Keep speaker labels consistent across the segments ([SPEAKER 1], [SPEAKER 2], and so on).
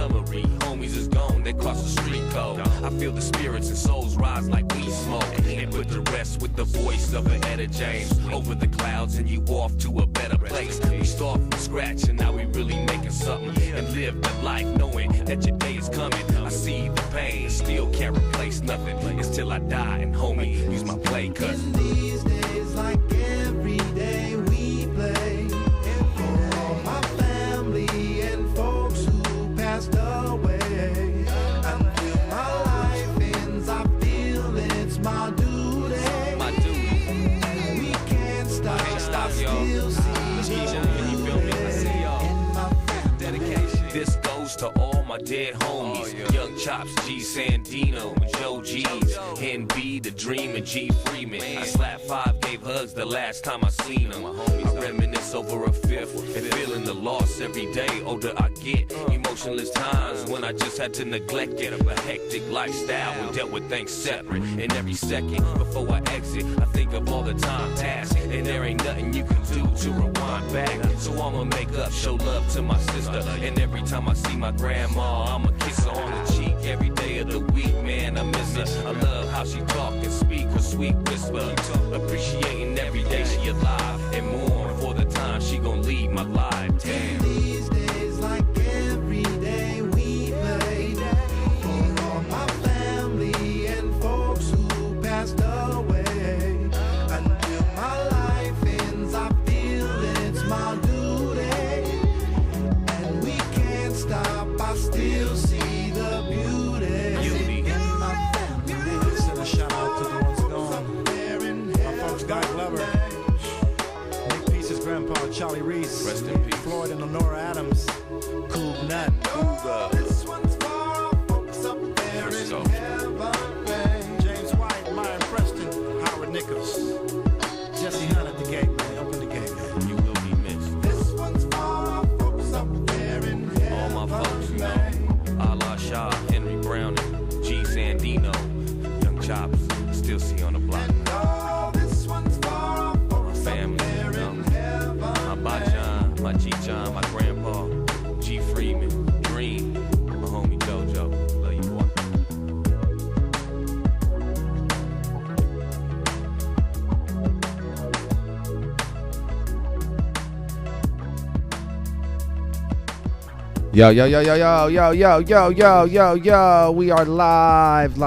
[SPEAKER 1] summary. Homies is gone, they cross the street code. I feel the spirits and souls rise like we smoke. And put the rest with the voice of an Etta James. Over the clouds and you off to a better place. We start from scratch and now we really making something. And live the life knowing that your day is coming. I see the pain, still can't replace nothing. It's till I die and homie, use my play cut.
[SPEAKER 2] In these days, like every day we play. For all my family and folks who passed away. Until my life ends, I feel it's my duty.
[SPEAKER 1] My duty.
[SPEAKER 2] We can't stop,
[SPEAKER 1] y'all.
[SPEAKER 2] still see
[SPEAKER 1] Can you feel me? I see y'all.
[SPEAKER 2] in my family.
[SPEAKER 1] Dedication. This goes to all my dead homies. Young Chops, G Sandino, Joe G's, NB, The Dream, and G Freeman. I slapped 5, gave hugs the last time I seen them. I reminisce over a fifth and feeling the loss every day. Older I get, emotionless times when I just had to neglect it. A hectic lifestyle, we dealt with things separate. And every second before I exit, I think of all the time past, and there ain't nothing you can do to rewind back. So I'ma make up, show love to my sister, and every time I see my grandma, I'ma kiss her on the cheek. Every day of the week, man, I miss her. I love how she talk and speak, her sweet whisper. Appreciating every day she alive, and more for the time she gon' lead my life. Damn.
[SPEAKER 2] These days, like every day we play. For all my family and folks who passed away. Until my life ends, I feel it's my duty. And we can't stop, I still see the beauty in my family.
[SPEAKER 3] Send a shout out to the ones gone. My folks, Guy Glover, Nick Peace's grandpa, Charlie Reese,
[SPEAKER 1] Rest in peace.
[SPEAKER 3] Floyd and Lenora Adams, Coog Nut,
[SPEAKER 2] This one's for our folks up there in
[SPEAKER 1] So.
[SPEAKER 2] heaven.
[SPEAKER 3] James White, Myron Preston, Howard Nichols, Jesse Hunt at the gate, man. Open the gate, man.
[SPEAKER 1] You will be missed.
[SPEAKER 2] This one's for our folks up there in heaven.
[SPEAKER 1] All my folks, you know, Allah Shah, Henry Brown, and G Sandino, Young Chops, still see on the block.
[SPEAKER 2] Oh, this one's for our folks up
[SPEAKER 1] Family,
[SPEAKER 2] there
[SPEAKER 1] you know.
[SPEAKER 2] in heaven.
[SPEAKER 1] My Ba John, my G John, my grandpa, G Freeman, Dream, my homie JoJo. Love you, boy.
[SPEAKER 4] Yo, we are live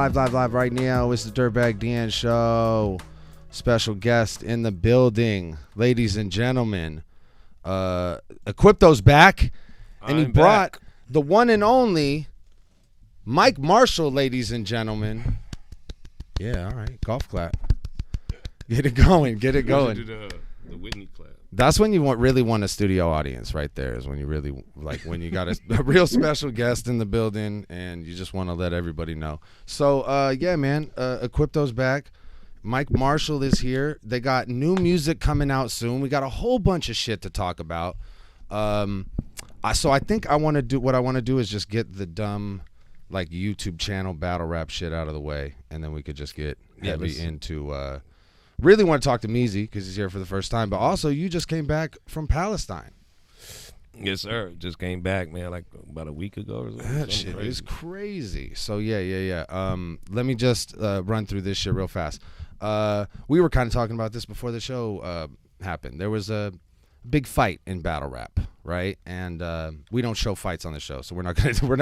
[SPEAKER 4] right now. It's the Dirtbag Dan Show. Special guest in the building, ladies and gentlemen. Equipto's back, and he
[SPEAKER 1] I'm
[SPEAKER 4] brought
[SPEAKER 1] back.
[SPEAKER 4] the one and only Mike Marshall, ladies and gentlemen. Yeah, all right, golf clap. Get it going, get it going.
[SPEAKER 5] The Whitney clap.
[SPEAKER 4] That's when you really want a studio audience right there, is when you really, like, when you got a real special guest in the building and you just want to let everybody know. So, yeah, man, Equipto's back. Mike Marshall is here. They got new music coming out soon. We got a whole bunch of shit to talk about. So I think what I want to do is just get the dumb, like, YouTube channel battle rap shit out of the way, and then we could just get heavy into really want to talk to Meezy because he's here for the first time, but also you just came back from Palestine.
[SPEAKER 5] Yes, sir. Just came back, man, like about a week ago or something.
[SPEAKER 4] That shit is crazy. So yeah. Let me just run through this shit real fast. We were kind of talking about this before the show happened. There was a big fight in battle rap, right? And we don't show fights on the show, so we're not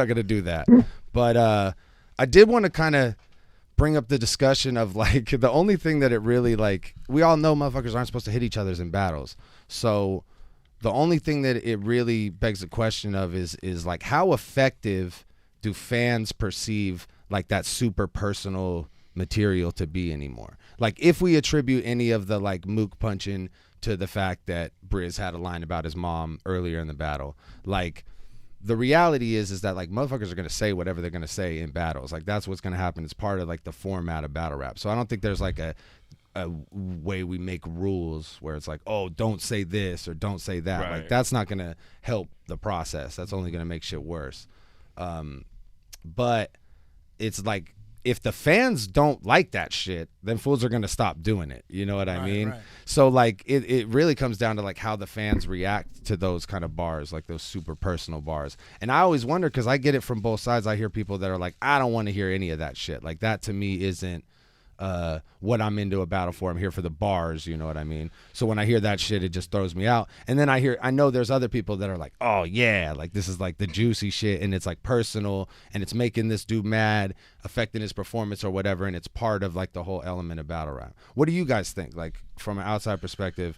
[SPEAKER 4] gonna do that. But I did want to kind of bring up the discussion of, like, the only thing that it really, like, we all know motherfuckers aren't supposed to hit each other in battles. So the only thing that it really begs the question of is like, how effective do fans perceive, like, that super personal material to be anymore? Like, if we attribute any of the, like, mook punching to the fact that Briz had a line about his mom earlier in the battle, like, the reality is that, like, motherfuckers are going to say whatever they're going to say in battles. Like, that's what's going to happen. It's part of, like, the format of battle rap. So I don't think there's, like, a way we make rules where it's like, oh, don't say this or don't say that.
[SPEAKER 5] Right.
[SPEAKER 4] Like, that's not going to help the process. That's only going to make shit worse. But it's like, if the fans don't like that shit, then fools are going to stop doing it. You know what I mean?
[SPEAKER 3] Right.
[SPEAKER 4] So, like, it really comes down to, like, how the fans react to those kind of bars, like those super personal bars. And I always wonder, because I get it from both sides. I hear people that are like, I don't want to hear any of that shit. Like, that to me isn't what I'm into a battle for. I'm here for the bars, you know what I mean? So when I hear that shit, it just throws me out. And then I know there's other people that are like, oh yeah, like this is like the juicy shit, and it's like personal, and it's making this dude mad, affecting his performance or whatever, and it's part of like the whole element of battle rap. What do you guys think? Like from an outside perspective,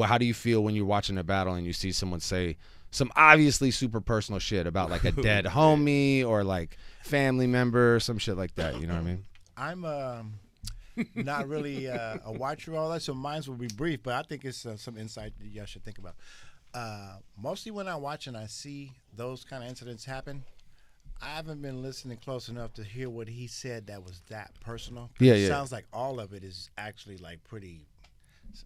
[SPEAKER 4] how do you feel when you're watching a battle and you see someone say some obviously super personal shit about like a dead homie or like family member or some shit like that, you know what I mean?
[SPEAKER 3] I'm not really a watcher of all that, so mine will be brief, but I think it's some insight that y'all should think about. Mostly when I watch and I see those kind of incidents happen, I haven't been listening close enough to hear what he said that was that personal. It sounds like all of it is actually like pretty,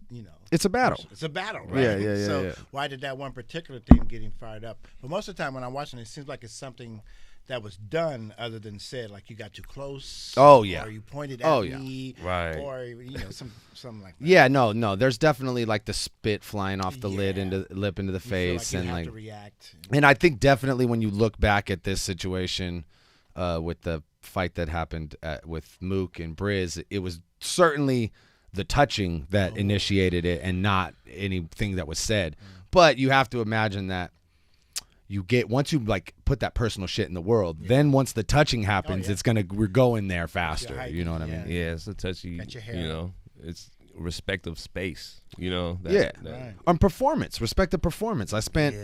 [SPEAKER 3] you know.
[SPEAKER 4] It's a battle.
[SPEAKER 3] It's a battle, right?
[SPEAKER 4] Yeah.
[SPEAKER 3] So why did that one particular thing get him fired up? But most of the time when I'm watching it seems like it's something that was done other than said, like you got too close.
[SPEAKER 4] Oh yeah.
[SPEAKER 3] Or you pointed at me.
[SPEAKER 5] Right.
[SPEAKER 3] Or you know something like that.
[SPEAKER 4] Yeah, no. There's definitely like the spit flying off the lip into the
[SPEAKER 3] You
[SPEAKER 4] face,
[SPEAKER 3] feel like you
[SPEAKER 4] and
[SPEAKER 3] have
[SPEAKER 4] like,
[SPEAKER 3] to react.
[SPEAKER 4] and I think definitely when you look back at this situation, with the fight that happened with Mook and Briz, it was certainly the touching that initiated it, and not anything that was said. But you have to imagine that. Once you like put that personal shit in the world, then once the touching happens, we're going there faster. You know what I mean?
[SPEAKER 5] Yeah, it's a touchy,
[SPEAKER 3] Got your hair
[SPEAKER 5] you know, it's respect of space, you know.
[SPEAKER 4] Right. On performance, respect the performance. I spent,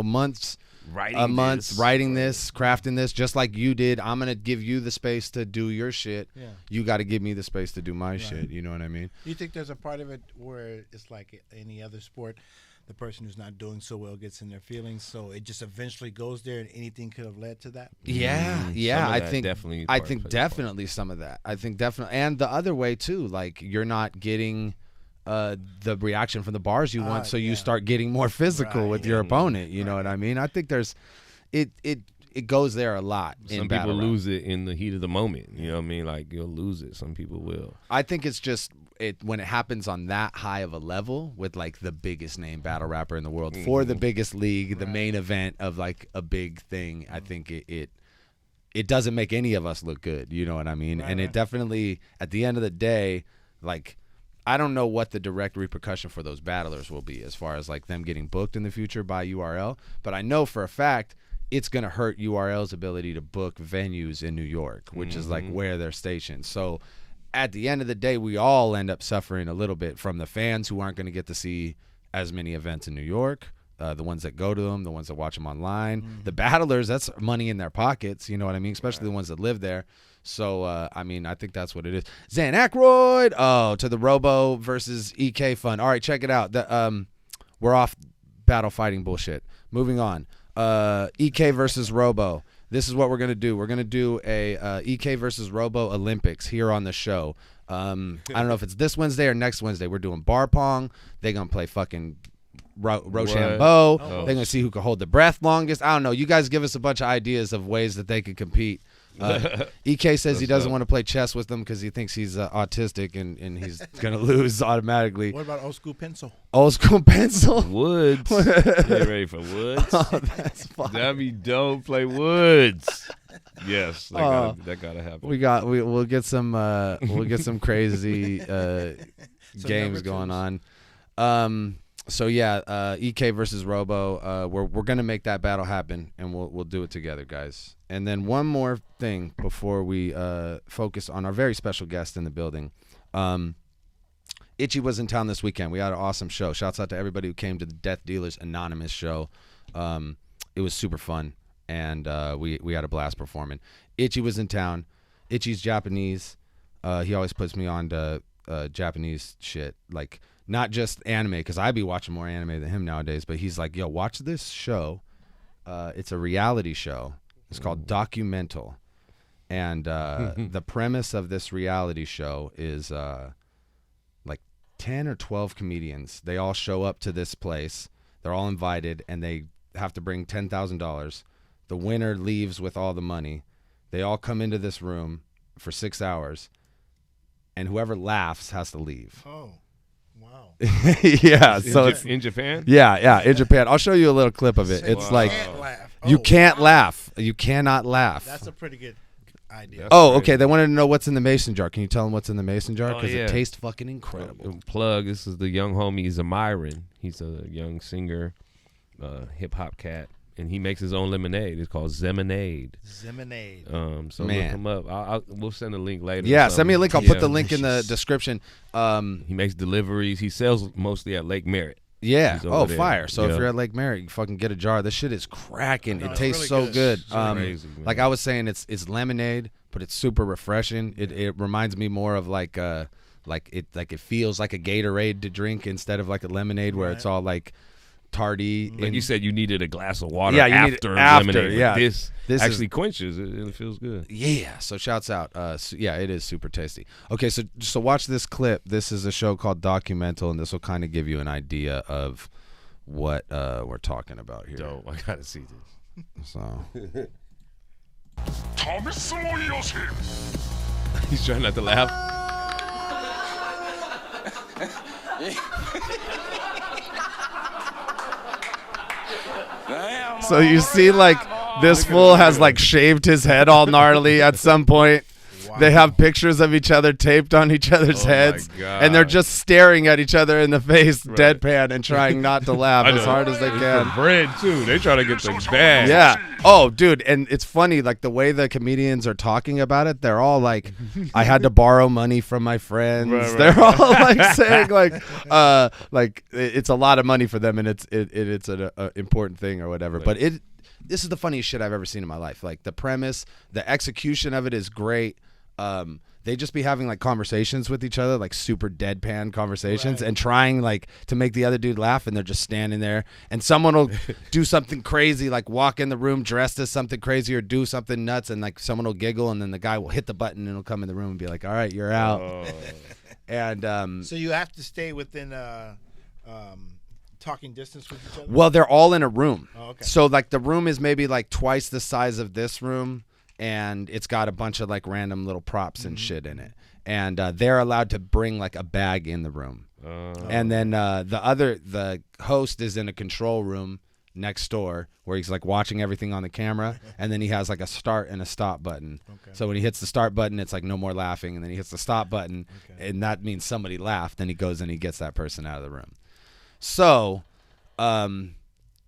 [SPEAKER 4] months, writing this, crafting this, just like you did. I'm going to give you the space to do your shit. Yeah. You got to give me the space to do my shit. You know what I mean?
[SPEAKER 3] Do you think there's a part of it where it's like any other sport? The person who's not doing so well gets in their feelings, so it just eventually goes there, and anything could have led to that.
[SPEAKER 4] Yeah. I think
[SPEAKER 5] definitely
[SPEAKER 4] some of that. I think definitely, and the other way too. Like you're not getting the reaction from the bars you want, so you start getting more physical with your opponent. You know what I mean? I think there's it goes there a lot.
[SPEAKER 5] Some people lose it in the heat of the moment. You know what I mean? Like you'll lose it. Some people will.
[SPEAKER 4] I think it's just when it happens on that high of a level with like the biggest name battle rapper in the world for the biggest league, the main event of like a big thing. I think it doesn't make any of us look good. You know what I mean? And it definitely, at the end of the day, like I don't know what the direct repercussion for those battlers will be as far as like them getting booked in the future by URL, but I know for a fact it's going to hurt URL's ability to book venues in New York, which is like where they're stationed. So at the end of the day, we all end up suffering a little bit from the fans who aren't going to get to see as many events in New York, the ones that go to them, the ones that watch them online. The battlers, that's money in their pockets, you know what I mean? Especially the ones that live there. So, I mean, I think that's what it is. Zan Aykroyd, to the Robo versus EK fun. All right, check it out. We're off battle fighting bullshit. Moving on. EK versus Robo. This is what we're going to do. We're going to do a EK versus Robo Olympics here on the show. I don't know if it's this Wednesday or next Wednesday. We're doing bar pong. They're going to play fucking Rochambeau. They're going to see who can hold the breath longest. I don't know. You guys give us a bunch of ideas of ways that they could compete. EK says he doesn't want to play chess with them because he thinks he's autistic and he's going to lose automatically.
[SPEAKER 3] What about old school pencil?
[SPEAKER 4] Old school pencil?
[SPEAKER 5] Woods. Get ready for Woods?
[SPEAKER 4] Oh, that's fine.
[SPEAKER 5] That'd be dope. Play Woods. Yes, that gotta happen.
[SPEAKER 4] We'll get some crazy games going on. So yeah, EK versus Robo. We're gonna make that battle happen, and we'll do it together, guys. And then one more thing before we focus on our very special guest in the building. Itchy was in town this weekend. We had an awesome show. Shouts out to everybody who came to the Death Dealers Anonymous show. It was super fun, and we had a blast performing. Itchy was in town. Itchy's Japanese. He always puts me on to Japanese shit, like not just anime, because I be watching more anime than him nowadays. But he's like, yo, watch this show. It's a reality show. It's called Documental, and the premise of this reality show is like 10 or 12 comedians. They all show up to this place. They're all invited, and they have to bring $10,000. The winner leaves with all the money. They all come into this room, for 6 hours, and whoever laughs has to leave.
[SPEAKER 3] Oh, wow.
[SPEAKER 4] Yeah, so it's
[SPEAKER 5] in Japan.
[SPEAKER 4] yeah, in Japan. I'll show you a little clip of it.
[SPEAKER 3] So
[SPEAKER 4] It's
[SPEAKER 3] you
[SPEAKER 4] like
[SPEAKER 3] can't laugh.
[SPEAKER 4] you
[SPEAKER 3] Oh,
[SPEAKER 4] can't
[SPEAKER 3] wow.
[SPEAKER 4] laugh. You cannot laugh.
[SPEAKER 3] That's a pretty good idea.
[SPEAKER 5] That's
[SPEAKER 4] Oh,
[SPEAKER 5] crazy.
[SPEAKER 4] okay. They wanted to know what's in the mason jar. Can you tell them what's in the mason jar?
[SPEAKER 5] Oh,
[SPEAKER 4] Because
[SPEAKER 5] yeah.
[SPEAKER 4] it tastes fucking incredible.
[SPEAKER 5] Plug. This is the young homie Zamiron. He's a young singer, hip hop cat, and he makes his own lemonade. It's called Zeminade.
[SPEAKER 3] Zeminade.
[SPEAKER 5] So
[SPEAKER 4] Man.
[SPEAKER 5] look him up. We'll send a link later.
[SPEAKER 4] Yeah,
[SPEAKER 5] or
[SPEAKER 4] send me a
[SPEAKER 5] something.
[SPEAKER 4] link. I'll put the link in the description.
[SPEAKER 5] He makes deliveries. He sells mostly at Lake Merritt.
[SPEAKER 4] Yeah.
[SPEAKER 5] He's over
[SPEAKER 4] Oh,
[SPEAKER 5] there.
[SPEAKER 4] fire. So if
[SPEAKER 5] Yeah.
[SPEAKER 4] you're at Lake Merritt, you fucking get a jar. This shit is cracking.
[SPEAKER 3] No,
[SPEAKER 4] It
[SPEAKER 3] it's
[SPEAKER 4] tastes
[SPEAKER 3] really
[SPEAKER 4] so
[SPEAKER 3] good.
[SPEAKER 4] good.
[SPEAKER 3] It's
[SPEAKER 5] crazy, man.
[SPEAKER 4] Like I was saying, it's lemonade, but it's super refreshing. It reminds me more of like it feels like a Gatorade to drink instead of like a lemonade where it's all like tardy.
[SPEAKER 5] Like
[SPEAKER 4] and-
[SPEAKER 5] you said, you needed a glass of water
[SPEAKER 4] Yeah, you need it
[SPEAKER 5] after
[SPEAKER 4] after,
[SPEAKER 5] lemonade.
[SPEAKER 4] yeah.
[SPEAKER 5] This
[SPEAKER 4] This
[SPEAKER 5] actually
[SPEAKER 4] is-
[SPEAKER 5] quenches it, and it feels good.
[SPEAKER 4] Yeah, so shouts out. Yeah, it is super tasty. Okay, so watch this clip. This is a show called Documental, and this will kind of give you an idea of what we're talking about here.
[SPEAKER 5] Dope. I gotta see this.
[SPEAKER 4] So
[SPEAKER 5] He's trying not to laugh.
[SPEAKER 4] So you see, like, this fool has, like, shaved his head all gnarly at some point. They have pictures of each other taped on each other's
[SPEAKER 5] Oh, my
[SPEAKER 4] heads.
[SPEAKER 5] God.
[SPEAKER 4] And they're just staring at each other in the face, deadpan, and trying not to laugh
[SPEAKER 5] I
[SPEAKER 4] as
[SPEAKER 5] know.
[SPEAKER 4] hard as they
[SPEAKER 5] It's
[SPEAKER 4] can.
[SPEAKER 5] for bread too. They try to get the bag.
[SPEAKER 4] Yeah. Oh, dude. And it's funny, like, the way the comedians are talking about it, they're all like, I had to borrow money from my friends.
[SPEAKER 5] Right.
[SPEAKER 4] They're all, like, saying, like, it's a lot of money for them, and it's an important thing or whatever. But this is the funniest shit I've ever seen in my life. Like, the premise, the execution of it is great. They just be having like conversations with each other, like super deadpan conversations, and trying like to make the other dude laugh, and they're just standing there, and someone will do something crazy, like walk in the room dressed as something crazy or do something nuts, and like someone will giggle, and then the guy will hit the button and he'll come in the room and be like, all right, you're out. And
[SPEAKER 3] So you have to stay within talking distance with each other?
[SPEAKER 4] well, they're all in a room.
[SPEAKER 3] Oh, okay.
[SPEAKER 4] So like the room is maybe like twice the size of this room, and it's got a bunch of like random little props and shit in it. And they're allowed to bring like a bag in the room. And then the host is in a control room next door where he's like watching everything on the camera, and then he has like a start and a stop button. So when he hits the start button, it's like no more laughing, and then he hits the stop button, and that means somebody laughed. Then he goes and he gets that person out of the room. So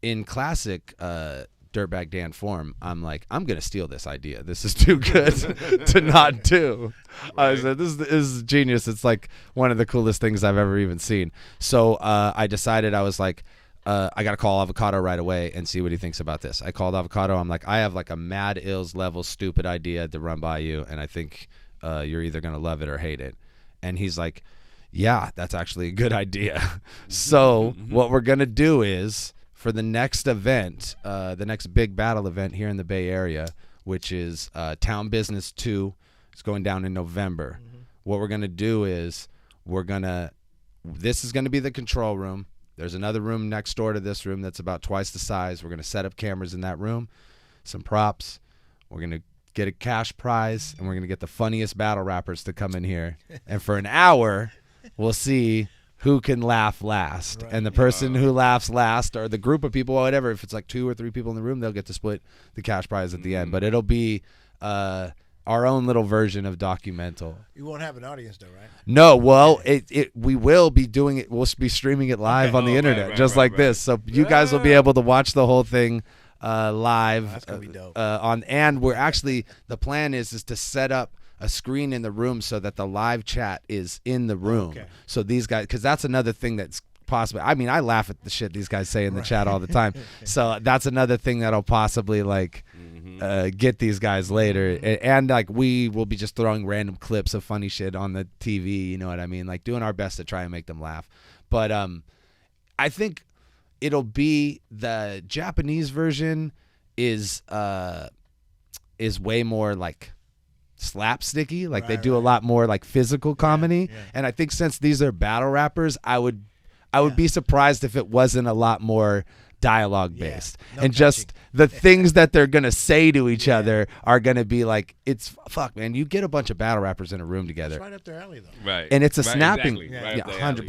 [SPEAKER 4] in classic Dirtbag Dan form, I'm like, I'm gonna steal this idea. This is too good to not do. I said, this is genius. It's like one of the coolest things I've ever even seen. So I decided, I was like, I gotta call Avocado right away and see what he thinks about this. I called Avocado. I'm like, I have like a Mad Ills level stupid idea to run by you, and I think you're either gonna love it or hate it. And he's like, yeah, that's actually a good idea. So what we're gonna do is, for the next event, the next big battle event here in the Bay Area, which is Town Business 2, it's going down in November. What we're going to do is this is going to be the control room. There's another room next door to this room that's about twice the size. We're going to set up cameras in that room, some props. We're going to get a cash prize, and we're going to get the funniest battle rappers to come in here. And for an hour, we'll see who can laugh last. And the person who laughs last, or the group of people, or whatever, if it's like 2 or 3 people in the room, they'll get to split the cash prize at the end. But it'll be our own little version of Documental.
[SPEAKER 3] You won't have an audience though, right?
[SPEAKER 4] No, well, we will be doing it. We'll be streaming it live on the internet,
[SPEAKER 5] right,
[SPEAKER 4] like this. So you guys will be able to watch the whole thing live.
[SPEAKER 3] That's gonna be dope.
[SPEAKER 4] And we're actually, the plan is to set up a screen in the room so that the live chat is in the room.
[SPEAKER 3] Okay.
[SPEAKER 4] So these guys, because that's another thing that's possible. I mean, I laugh at the shit these guys say in the chat all the time. So that's another thing that'll possibly like get these guys later. And like we will be just throwing random clips of funny shit on the TV. You know what I mean? Like doing our best to try and make them laugh. But I think it'll be, the Japanese version is way more like slapsticky, like they do a lot more like physical comedy. And I think since these are battle rappers, I would be surprised if it wasn't a lot more dialogue based,
[SPEAKER 3] no
[SPEAKER 4] and just
[SPEAKER 3] touching.
[SPEAKER 4] the things that they're gonna say to each other are gonna be like, it's fuck, man. You get a bunch of battle rappers in a room together,
[SPEAKER 3] It's right up their alley, though.
[SPEAKER 5] Right.
[SPEAKER 4] and it's a
[SPEAKER 5] Right,
[SPEAKER 4] snapping,
[SPEAKER 5] exactly.
[SPEAKER 3] Yeah.
[SPEAKER 5] Right up the alley.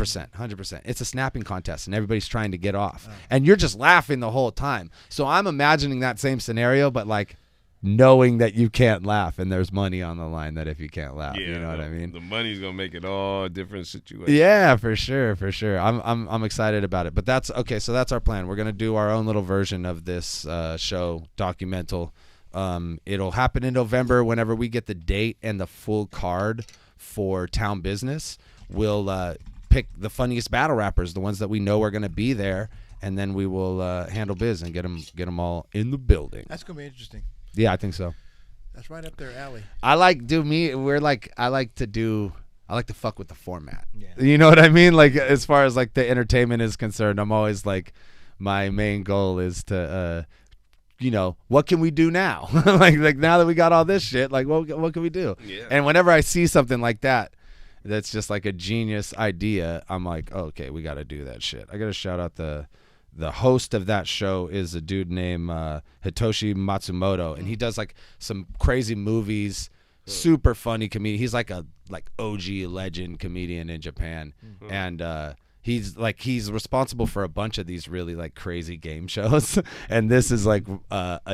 [SPEAKER 4] 100%. It's a snapping contest, and everybody's trying to get off, and you're just laughing the whole time. So I'm imagining that same scenario, but like knowing that you can't laugh, and there's money on the line. That if you can't laugh,
[SPEAKER 5] Yeah,
[SPEAKER 4] you know what I mean?
[SPEAKER 5] The money's gonna make it all different situations.
[SPEAKER 4] Yeah, for sure. I'm excited about it. But that's okay. So that's our plan. We're gonna do our own little version of this show, Documental. It'll happen in November. Whenever we get the date and the full card for Town Business, we'll pick the funniest battle rappers, the ones that we know are gonna be there, and then we will handle biz and get them all in the building.
[SPEAKER 3] That's gonna be interesting.
[SPEAKER 4] Yeah, I think so.
[SPEAKER 3] That's right up their alley.
[SPEAKER 4] I like I like to fuck with the format.
[SPEAKER 3] Yeah.
[SPEAKER 4] You know what I mean? Like as far as like the entertainment is concerned, I'm always like, my main goal is to what can we do now? like now that we got all this shit, like what can we do?
[SPEAKER 5] Yeah.
[SPEAKER 4] And whenever I see something like that's just like a genius idea, I'm like, oh, okay, we got to do that shit. I got to shout out the host of that show is a dude named Hitoshi Matsumoto, and he does like some crazy movies, super funny comedian. He's like a OG legend comedian in Japan, and he's responsible for a bunch of these really like crazy game shows. And this is like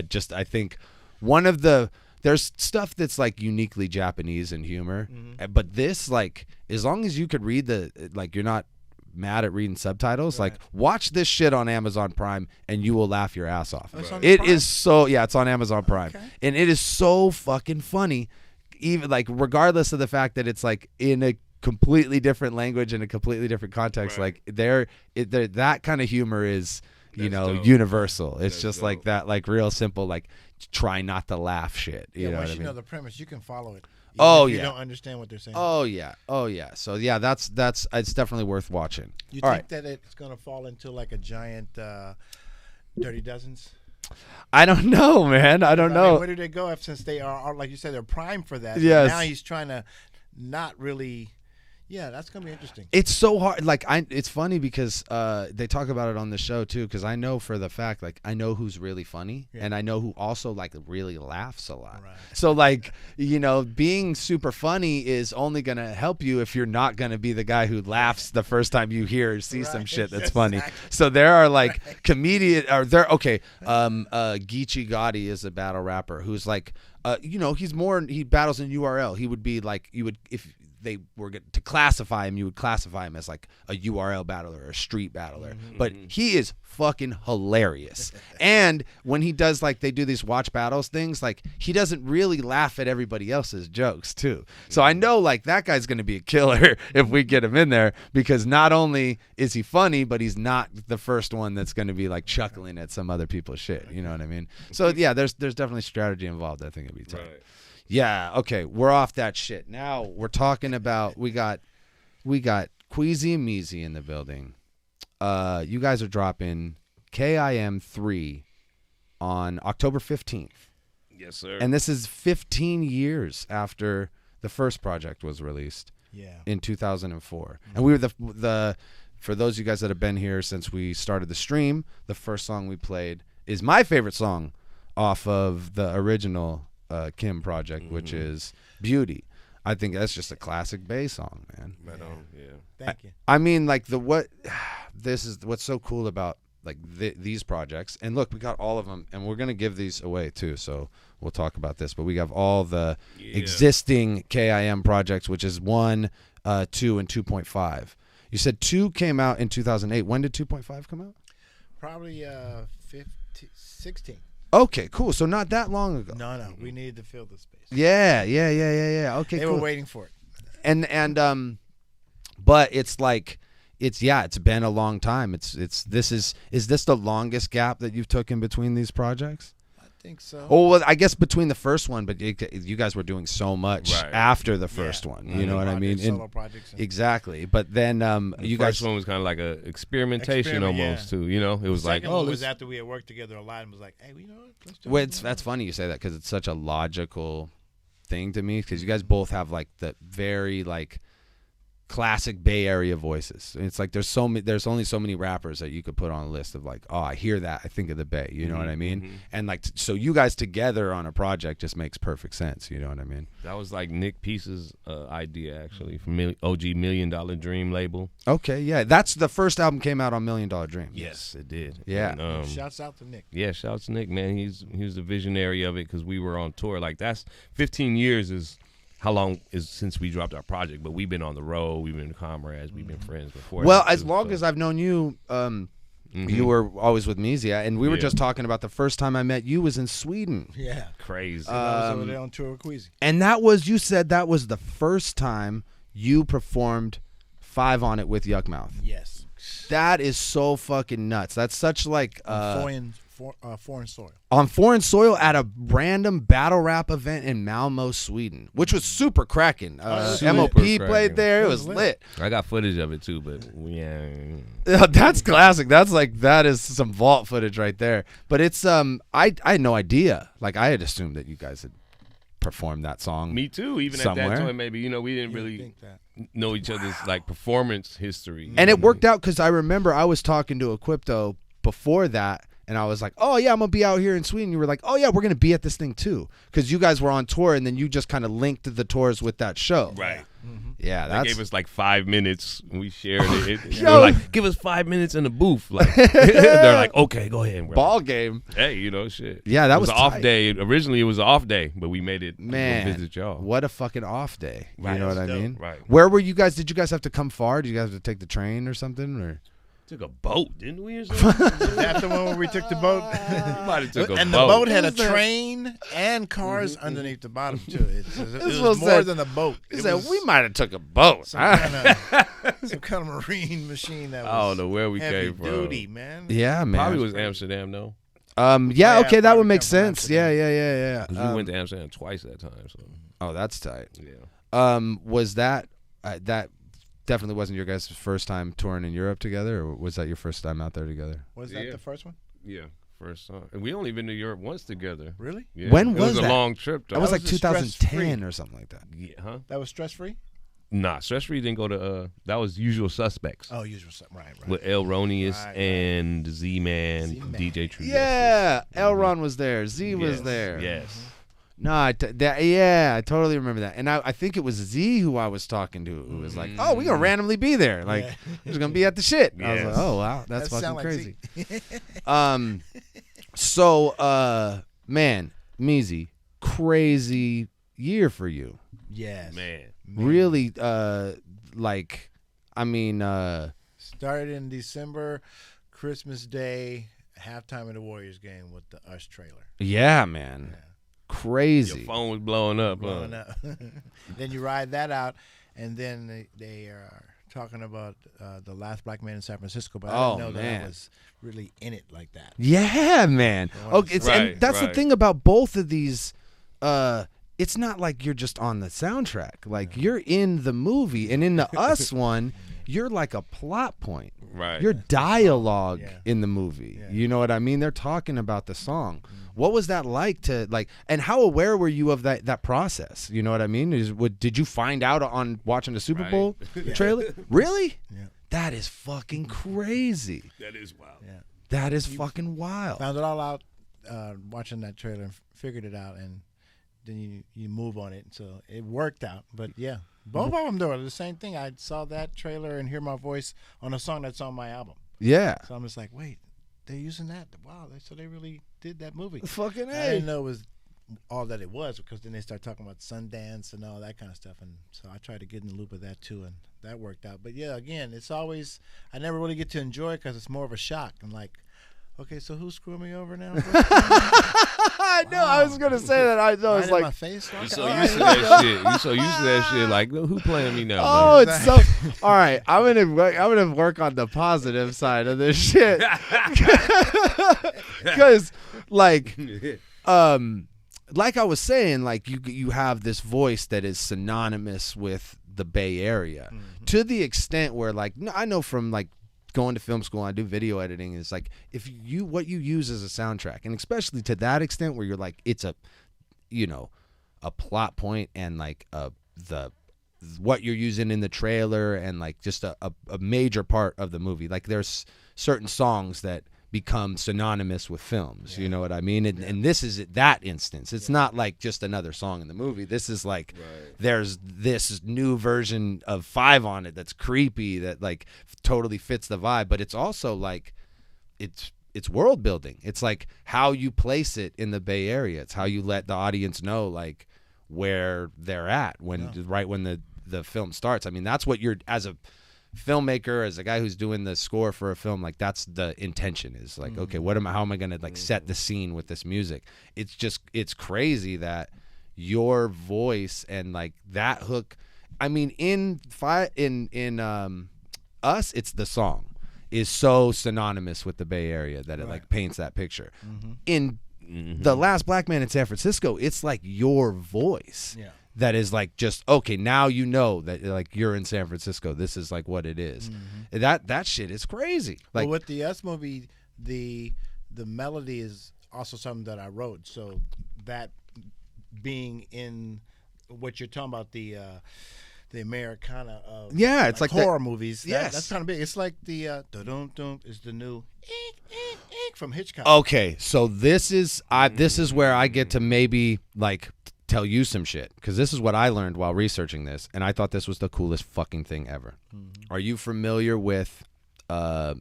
[SPEAKER 4] just I think one of there's stuff that's like uniquely Japanese in humor, but this, like, as long as you could read you're not mad at reading subtitles, like watch this shit on Amazon Prime and you will laugh your ass off.
[SPEAKER 3] It's on
[SPEAKER 4] It
[SPEAKER 3] Prime?
[SPEAKER 4] is so it's on Amazon Prime.
[SPEAKER 3] Okay.
[SPEAKER 4] And it is so fucking funny, even like regardless of the fact that it's like in a completely different language and a completely different context.
[SPEAKER 5] Right.
[SPEAKER 4] Like that kind of humor is
[SPEAKER 5] That's dope.
[SPEAKER 4] universal. It's
[SPEAKER 5] That's
[SPEAKER 4] just
[SPEAKER 5] dope.
[SPEAKER 4] like that, like real simple, like try not to laugh shit. You know
[SPEAKER 3] Once
[SPEAKER 4] what I
[SPEAKER 3] you
[SPEAKER 4] mean?
[SPEAKER 3] know the premise, you can follow it.
[SPEAKER 4] Oh,
[SPEAKER 3] if you
[SPEAKER 4] yeah.
[SPEAKER 3] don't understand what they're saying.
[SPEAKER 4] Oh yeah. So yeah, that's it's definitely worth watching.
[SPEAKER 3] You
[SPEAKER 4] All
[SPEAKER 3] think
[SPEAKER 4] right.
[SPEAKER 3] that it's gonna fall into like a giant Dirty Dozens?
[SPEAKER 4] I don't know, man. I don't
[SPEAKER 3] I
[SPEAKER 4] know.
[SPEAKER 3] mean, where do they go since they are like you said, they're primed for that?
[SPEAKER 4] Yes.
[SPEAKER 3] Now he's trying to not really. Yeah, that's gonna be interesting.
[SPEAKER 4] It's so hard. Like it's funny because they talk about it on the show too. Because I know for the fact, like I know who's really funny, and I know who also like really laughs a lot.
[SPEAKER 3] Right.
[SPEAKER 4] So like being super funny is only gonna help you if you're not gonna be the guy who laughs the first time you hear or see some
[SPEAKER 3] Right.
[SPEAKER 4] shit that's funny.
[SPEAKER 3] Exactly.
[SPEAKER 4] So there are like comedian or there. Okay, Geechee Gotti is a battle rapper who's like, he battles in URL. He would be like if they were to classify him, you would classify him as like a URL battler or a street battler. But he is fucking hilarious. And when he does, like, they do these watch battles things, like, he doesn't really laugh at everybody else's jokes too. So I know, like, that guy's going to be a killer if we get him in there, because not only is he funny, but he's not the first one that's going to be like chuckling at some other people's shit. You know what I mean? So yeah, there's definitely strategy involved. I think it'd be tight.
[SPEAKER 5] Right.
[SPEAKER 4] Yeah, okay, we're off that shit. Now we're talking about we got Queasy and Meezy in the building. You guys are dropping KIM 3 on October 15th.
[SPEAKER 5] Yes, sir.
[SPEAKER 4] And this is 15 years after the first project was released
[SPEAKER 3] Yeah.
[SPEAKER 4] in 2004. And we were the for those of you guys that have been here since we started the stream, the first song we played is my favorite song off of the original Kim project, which is Beauty. I think that's just a classic bass song, man.
[SPEAKER 5] Right on, yeah.
[SPEAKER 3] Thank you.
[SPEAKER 4] I mean, like this is what's so cool about like these projects. And look, we got all of them, and we're gonna give these away too. So we'll talk about this. But we have all the existing KIM projects, which is 1, 2, and 2.5. You said 2 came out in 2008. When did 2.5 come out?
[SPEAKER 3] Probably 16.
[SPEAKER 4] Okay, cool. So not that long ago.
[SPEAKER 3] No, we needed to fill the space.
[SPEAKER 4] Yeah. Okay,
[SPEAKER 3] They
[SPEAKER 4] cool.
[SPEAKER 3] were waiting for it.
[SPEAKER 4] And but it's like it's been a long time. Is this the longest gap that you've took in between these projects?
[SPEAKER 3] I think so.
[SPEAKER 4] Oh, well, I guess between the first one, but you guys were doing so much
[SPEAKER 5] Right.
[SPEAKER 4] after the first one. You know what I mean?
[SPEAKER 3] Solo projects.
[SPEAKER 4] Exactly. But then
[SPEAKER 5] The
[SPEAKER 4] you
[SPEAKER 5] first
[SPEAKER 4] guys.
[SPEAKER 5] one was kind of like a experimentation
[SPEAKER 3] Experiment,
[SPEAKER 5] almost
[SPEAKER 3] yeah.
[SPEAKER 5] too. You know, it was like,
[SPEAKER 3] Second one was
[SPEAKER 5] let's-
[SPEAKER 3] after we had worked together a lot and was like, hey, you know what? Let's do
[SPEAKER 4] Well,
[SPEAKER 3] it.
[SPEAKER 4] that's funny you say that because it's such a logical thing to me, because you guys both have like the very like classic Bay Area voices. It's like there's only so many rappers that you could put on a list of like, oh, I hear that, I think of the Bay. You know what I mean? And like, so you guys together on a project just makes perfect sense. You know what I mean?
[SPEAKER 5] That was like Nick Peace's idea, actually, from OG $1 Million Dream label.
[SPEAKER 4] Okay, yeah, that's the first album came out on $1 Million Dream.
[SPEAKER 5] Yes, it did.
[SPEAKER 4] Yeah.
[SPEAKER 5] And,
[SPEAKER 3] Shouts out to Nick.
[SPEAKER 5] yeah, shouts to Nick, man. He was the visionary of it because we were on tour. Like, that's 15 years is how long is since we dropped our project, but we've been on the road, we've been comrades, we've been friends before.
[SPEAKER 4] Well, as long as I've known you, you were always with Mizia, and we were just talking about the first time I met you was in Sweden.
[SPEAKER 3] Yeah.
[SPEAKER 5] crazy.
[SPEAKER 3] I was over there on tour with Queasy.
[SPEAKER 4] And you said that was the first time you performed 5 on It with Yuck Mouth.
[SPEAKER 3] Yes.
[SPEAKER 4] That is so fucking nuts. That's such like
[SPEAKER 3] Foreign soil.
[SPEAKER 4] on foreign soil at a random battle rap event in Malmo, Sweden, which was super cracking. MOP played there. It was lit.
[SPEAKER 5] I got footage of it too, but yeah.
[SPEAKER 4] That's classic. That is some vault footage right there. But it's I had no idea. Like I had assumed that you guys had performed that song.
[SPEAKER 5] Me too. Even
[SPEAKER 4] somewhere.
[SPEAKER 5] at that time, maybe we didn't really know each other's like performance history.
[SPEAKER 4] And it worked out because I remember I was talking to Equipto before that. And I was like, oh, yeah, I'm going to be out here in Sweden. You were like, oh, yeah, we're going to be at this thing, too. Because you guys were on tour, and then you just kind of linked the tours with that show.
[SPEAKER 5] Right.
[SPEAKER 4] Yeah,
[SPEAKER 5] They gave us like 5 minutes. And we shared it. They
[SPEAKER 4] Yo.
[SPEAKER 5] were like, give us 5 minutes in the booth. Like, they're like, okay, go ahead. We're
[SPEAKER 4] Ball
[SPEAKER 5] like,
[SPEAKER 4] game.
[SPEAKER 5] hey, shit.
[SPEAKER 4] Yeah, that was
[SPEAKER 5] an off
[SPEAKER 4] tight.
[SPEAKER 5] day. Originally, it was an off day, but we made it
[SPEAKER 4] Man,
[SPEAKER 5] go visit y'all.
[SPEAKER 4] what a fucking off day.
[SPEAKER 5] Right.
[SPEAKER 4] You know what I
[SPEAKER 3] That's
[SPEAKER 4] mean?
[SPEAKER 5] Right.
[SPEAKER 4] Where were you guys? Did you guys have to come far? Did you guys have to take the train or something? Or
[SPEAKER 5] Took a boat, didn't we? Or something?
[SPEAKER 3] Is that the one where we took the boat?
[SPEAKER 5] We might have took a
[SPEAKER 3] And
[SPEAKER 5] boat.
[SPEAKER 3] the boat had a
[SPEAKER 4] Is that-
[SPEAKER 3] train and cars underneath the bottom too. It
[SPEAKER 4] This
[SPEAKER 3] was
[SPEAKER 4] was
[SPEAKER 3] more
[SPEAKER 4] that-
[SPEAKER 3] than a boat.
[SPEAKER 4] he
[SPEAKER 3] It
[SPEAKER 4] said,
[SPEAKER 3] was
[SPEAKER 4] we might have took a boat.
[SPEAKER 3] some kind of marine machine that was
[SPEAKER 5] I don't know where we
[SPEAKER 3] heavy
[SPEAKER 5] came from.
[SPEAKER 3] duty, man.
[SPEAKER 4] Yeah, man.
[SPEAKER 5] Probably was Amsterdam, though.
[SPEAKER 4] Yeah,
[SPEAKER 3] Yeah,
[SPEAKER 4] okay, that
[SPEAKER 3] probably
[SPEAKER 4] would make
[SPEAKER 3] come from
[SPEAKER 4] sense. Yeah,
[SPEAKER 3] Amsterdam.
[SPEAKER 5] 'Cause we went to Amsterdam twice that time. So
[SPEAKER 4] Oh, that's tight.
[SPEAKER 5] yeah.
[SPEAKER 4] Was that that definitely wasn't your guys' first time touring in Europe together, or was that your first time out there together?
[SPEAKER 3] Was that
[SPEAKER 5] Yeah.
[SPEAKER 3] the first one?
[SPEAKER 5] Yeah, first time. And we only been to Europe once together.
[SPEAKER 3] Really?
[SPEAKER 5] Yeah.
[SPEAKER 4] When
[SPEAKER 5] it
[SPEAKER 4] was
[SPEAKER 5] was
[SPEAKER 4] that?
[SPEAKER 5] a long trip, though.
[SPEAKER 4] That was
[SPEAKER 3] That
[SPEAKER 4] like
[SPEAKER 3] was a
[SPEAKER 4] 2010
[SPEAKER 3] stress-free.
[SPEAKER 4] or something like that.
[SPEAKER 5] yeah, huh?
[SPEAKER 3] That was stress free?
[SPEAKER 5] Nah, Stress Free didn't go to, that was Usual Suspects.
[SPEAKER 3] Oh, usual stuff. Right.
[SPEAKER 5] With El Ronius
[SPEAKER 3] Right.
[SPEAKER 5] and Z-Man,
[SPEAKER 3] Z-Man.
[SPEAKER 5] DJ True.
[SPEAKER 4] Yeah, Elron was there. Z was there.
[SPEAKER 5] Yes.
[SPEAKER 4] No, I totally remember that. And I think it was Z who I was talking to who was like, oh, we're going to randomly be there. Like,
[SPEAKER 3] Yeah.
[SPEAKER 4] we're just going to be at the shit. I was
[SPEAKER 5] Yes.
[SPEAKER 4] like, oh, wow, that's
[SPEAKER 3] That
[SPEAKER 4] fucking
[SPEAKER 3] sound like
[SPEAKER 4] crazy.
[SPEAKER 3] Z.
[SPEAKER 4] Man, Meezy, crazy year for you.
[SPEAKER 3] Yes.
[SPEAKER 5] Man.
[SPEAKER 4] Really,
[SPEAKER 3] Started in December, Christmas Day, halftime of the Warriors game with the Us trailer.
[SPEAKER 4] yeah, man.
[SPEAKER 3] Yeah.
[SPEAKER 4] Crazy.
[SPEAKER 5] Your phone was blowing up.
[SPEAKER 3] Blowing up. Then you ride that out, and then they are talking about the last black man in San Francisco, but I
[SPEAKER 4] Oh,
[SPEAKER 3] didn't know that
[SPEAKER 4] man.
[SPEAKER 3] I was really in it like that.
[SPEAKER 4] Yeah, man. Okay,
[SPEAKER 5] Right,
[SPEAKER 4] and that's the
[SPEAKER 5] right.
[SPEAKER 4] thing about both of these. It's not like you're just on the soundtrack. Like you're in the movie, and in the Us one, you're like a plot point.
[SPEAKER 5] Right.
[SPEAKER 4] Your dialogue
[SPEAKER 3] Yeah.
[SPEAKER 4] in the movie.
[SPEAKER 3] Yeah.
[SPEAKER 4] You know what I mean? They're talking about the song. What was that like to like? And how aware were you of that process? You know what I mean? Did you find out on watching the Super
[SPEAKER 5] Right.
[SPEAKER 4] Bowl trailer? Really?
[SPEAKER 3] Yeah.
[SPEAKER 4] That is fucking crazy.
[SPEAKER 5] That is wild.
[SPEAKER 3] Yeah.
[SPEAKER 4] That is fucking wild.
[SPEAKER 3] Found it all out watching that trailer and figured it out, and then you move on it. So it worked out. But yeah, both of them do the same thing. I saw that trailer and hear my voice on a song that's on my album.
[SPEAKER 4] Yeah.
[SPEAKER 3] So I'm just like, wait, they're using that. Wow, so they really did that movie.
[SPEAKER 4] Fucking
[SPEAKER 3] I didn't know it was all that it was, because then they start talking about Sundance and all that kind of stuff, and so I tried to get in the loop of that too, and that worked out. But yeah, again, it's always, I never really get to enjoy it because it's more of a shock. I'm like, okay, so who's screwing me over now?
[SPEAKER 4] I know. I was gonna say that. I know.
[SPEAKER 3] Right
[SPEAKER 4] It's
[SPEAKER 3] in
[SPEAKER 4] like,
[SPEAKER 3] my face.
[SPEAKER 5] You so
[SPEAKER 3] Okay,
[SPEAKER 5] used to
[SPEAKER 3] all right.
[SPEAKER 5] that shit. You so used to that shit. Like, who playing me now?
[SPEAKER 4] oh,
[SPEAKER 5] man?
[SPEAKER 4] it's so. All right, I'm gonna work on the positive side of this shit, because like I was saying, like you have this voice that is synonymous with the Bay Area, to the extent where like I know from like going to film school, I do video editing. It's like what you use as a soundtrack, and especially to that extent where you're like it's a plot point and like the what you're using in the trailer and like just a major part of the movie. Like there's certain songs that become synonymous with films. You know what I mean? And this is that instance. It's not like just another song in the movie. This is like there's this new version of 5 on it that's creepy, that like totally fits the vibe, but it's also like it's world building. It's like how you place it in the Bay Area. It's how you let the audience know like where they're at when right when the film starts. I mean, that's what you're, as a filmmaker, as a guy who's doing the score for a film, like that's the intention, is like, okay, how am I going to like set the scene with this music? It's crazy that your voice and like that hook, I mean, in Us, it's the song is so synonymous with the Bay Area that it like paints that picture. In The Last Black Man in San Francisco, it's like your voice that is like, just okay, now you know that like you're in San Francisco, this is like what it is. That shit is crazy. Like,
[SPEAKER 3] with the Us movie, the melody is also something that I wrote, so that being in what you're talking about, the Americana of
[SPEAKER 4] it's like
[SPEAKER 3] horror movies.
[SPEAKER 4] Yes,
[SPEAKER 3] that's kind of big. It's like the dum is the new from Hitchcock.
[SPEAKER 4] Okay, so this is where I get to maybe like tell you some shit, because this is what I learned while researching this, and I thought this was the coolest fucking thing ever. Are you familiar with I